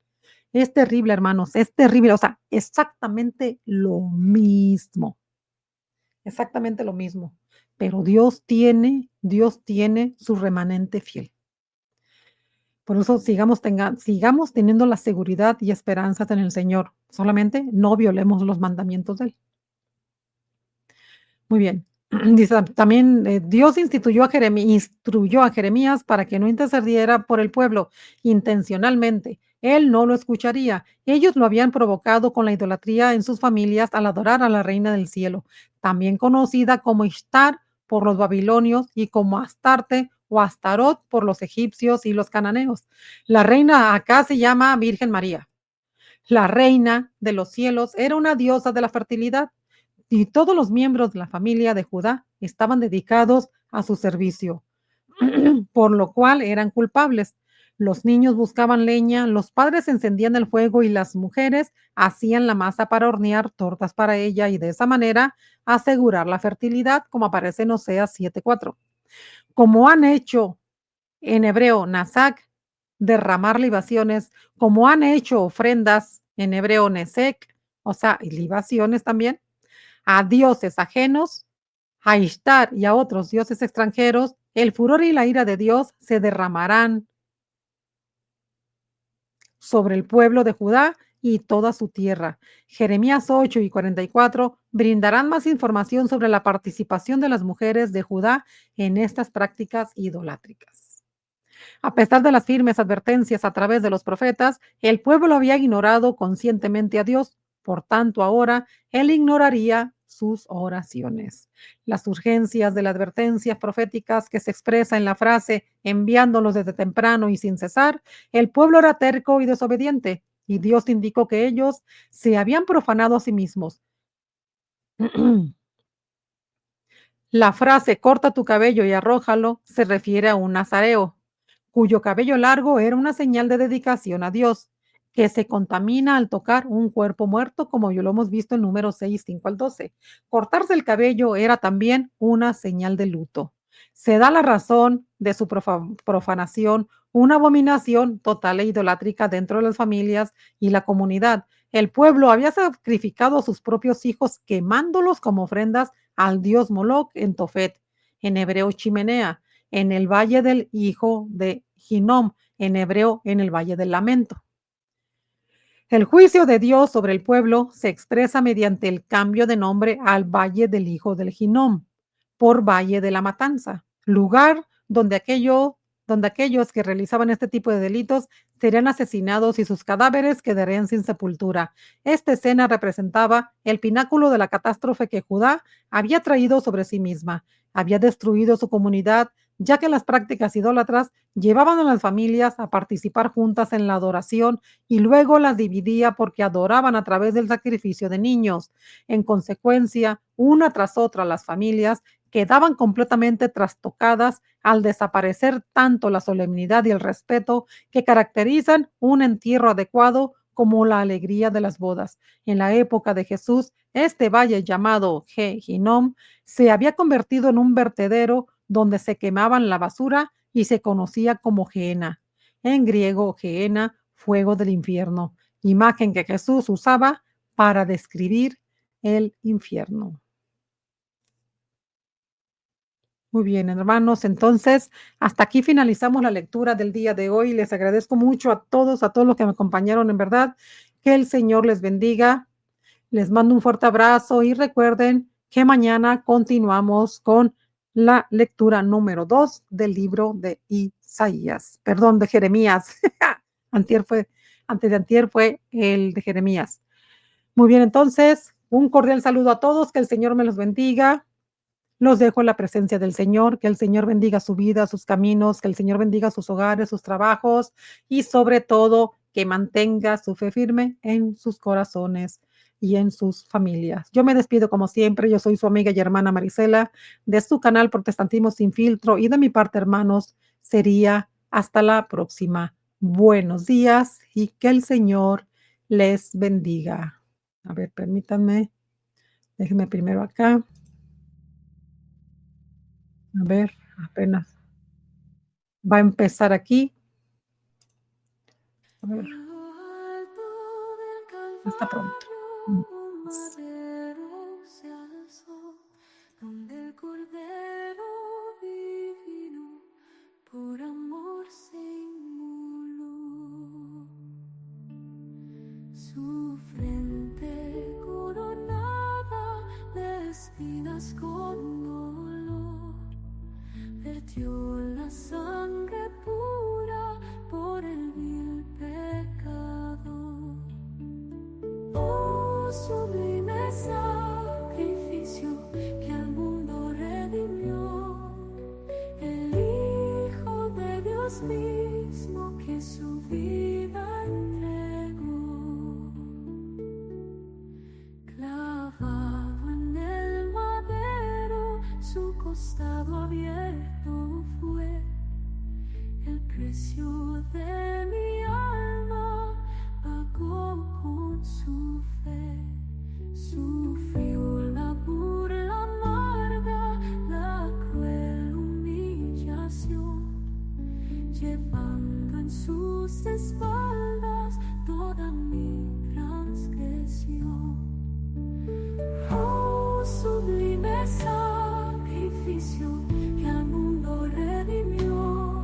Es terrible, hermanos, es terrible, o sea, exactamente lo mismo, pero Dios tiene su remanente fiel. Por eso sigamos teniendo la seguridad y esperanzas en el Señor. Solamente no violemos los mandamientos de Él. Muy bien. Dice también, Dios instruyó a Jeremías para que no intercediera por el pueblo intencionalmente. Él no lo escucharía. Ellos lo habían provocado con la idolatría en sus familias al adorar a la reina del cielo, también conocida como Ishtar por los babilonios y como Astarte o Astarot por los egipcios y los cananeos. La reina acá se llama Virgen María. La reina de los cielos era una diosa de la fertilidad y todos los miembros de la familia de Judá estaban dedicados a su servicio, por lo cual eran culpables. Los niños buscaban leña, los padres encendían el fuego y las mujeres hacían la masa para hornear tortas para ella y de esa manera asegurar la fertilidad, como aparece en Oseas 7:4. Como han hecho en hebreo Nasak, derramar libaciones, como han hecho ofrendas en hebreo Nesek, o sea, y libaciones también, a dioses ajenos, a Ishtar y a otros dioses extranjeros, el furor y la ira de Dios se derramarán sobre el pueblo de Judá y toda su tierra. Jeremías 8 y 44 brindarán más información sobre la participación de las mujeres de Judá en estas prácticas idolátricas. A pesar de las firmes advertencias a través de los profetas, el pueblo había ignorado conscientemente a Dios. Por tanto, ahora él ignoraría sus oraciones. Las urgencias de las advertencias proféticas que se expresa en la frase enviándolos desde temprano y sin cesar, el pueblo era terco y desobediente, y Dios indicó que ellos se habían profanado a sí mismos. La frase corta tu cabello y arrójalo se refiere a un nazareo, cuyo cabello largo era una señal de dedicación a Dios, que se contamina al tocar un cuerpo muerto, como yo lo hemos visto en Números 6, 5 al 12. Cortarse el cabello era también una señal de luto. Se da la razón de su profanación, una abominación total e idolátrica dentro de las familias y la comunidad. El pueblo había sacrificado a sus propios hijos quemándolos como ofrendas al dios Moloch en Tofet, en hebreo chimenea, en el valle del hijo de Hinnom, en hebreo en el valle del lamento. El juicio de Dios sobre el pueblo se expresa mediante el cambio de nombre al valle del hijo del Hinnom por valle de la matanza, lugar donde aquellos que realizaban este tipo de delitos serían asesinados y sus cadáveres quedarían sin sepultura. Esta escena representaba el pináculo de la catástrofe que Judá había traído sobre sí misma. Había destruido su comunidad, ya que las prácticas idólatras llevaban a las familias a participar juntas en la adoración y luego las dividía porque adoraban a través del sacrificio de niños. En consecuencia, una tras otra las familias quedaban completamente trastocadas al desaparecer tanto la solemnidad y el respeto que caracterizan un entierro adecuado como la alegría de las bodas. En la época de Jesús, este valle llamado Hinnom se había convertido en un vertedero donde se quemaban la basura y se conocía como Gehenna. En griego, Gehenna, fuego del infierno, imagen que Jesús usaba para describir el infierno. Muy bien, hermanos. Entonces, hasta aquí finalizamos la lectura del día de hoy. Les agradezco mucho a todos los que me acompañaron, en verdad. Que el Señor les bendiga. Les mando un fuerte abrazo y recuerden que mañana continuamos con la lectura número 2 del libro de Isaías, perdón, de Jeremías. Antier fue, antes de antier fue el de Jeremías. Muy bien, entonces, un cordial saludo a todos, que el Señor me los bendiga. Los dejo en la presencia del Señor, que el Señor bendiga su vida, sus caminos, que el Señor bendiga sus hogares, sus trabajos y sobre todo que mantenga su fe firme en sus corazones y en sus familias. Yo me despido como siempre, yo soy su amiga y hermana Marisela de su canal Protestantismo sin filtro y de mi parte, hermanos, sería hasta la próxima. Buenos días y que el Señor les bendiga. A ver, permítanme, déjenme primero acá. A ver, apenas va a empezar aquí. A ver, En lo alto del hasta pronto. Calvario un madero se alzó, donde el Cordero divino por amor se inmoló. Su frente coronada de espinas con dolor, vertió la sangre pura por el vil pecado. Oh, sublime sacrificio que al mundo redimió, el Hijo de Dios mismo que su vida entregó. Clavado en el madero, su costado abierto fue, el precio de mi alma pagó con su fe. Sufrió la burla amarga, la cruel humillación, llevando en sus espaldas toda mi transgresión. Oh, sublime sacrificio que al mundo redimió,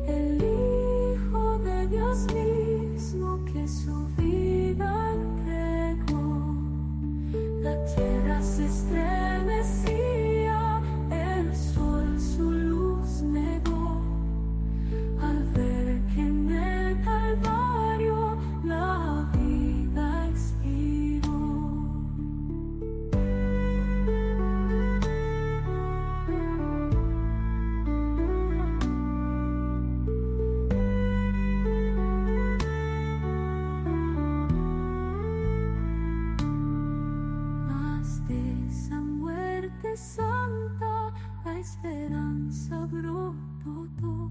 el Hijo de Dios mismo que su vida entregó. La tierra se estremecía, el sol su luz negó, al ver que en el Calvario la vida expiró. Mas de esa muerte santa la esperanza brotó,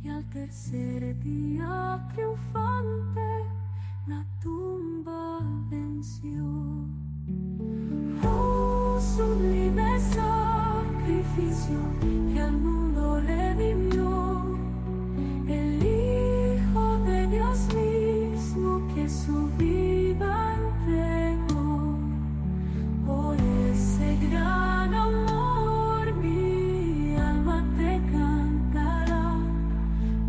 y al tercer día triunfante la tumba venció. Oh, sublime sacrificio que al mundo redimió, el Hijo de Dios mismo que su vida entregó. Por ese gran amor mi alma te cantará,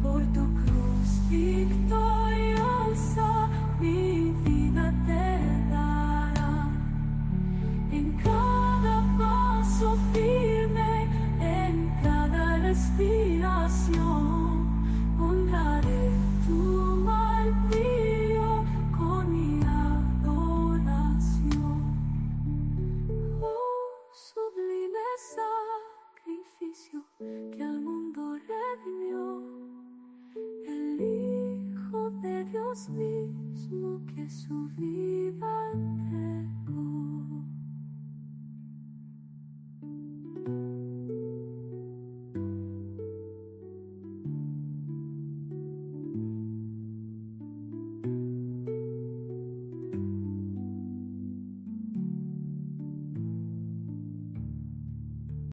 por tu cruz victoriosa mi vida te dará. En cada paso firme, en cada respiración, honraré tu martirio con mi adoración. Oh, sublime sacrificio que al mundo redimió, el Hijo de Dios mismo que su vida entregó.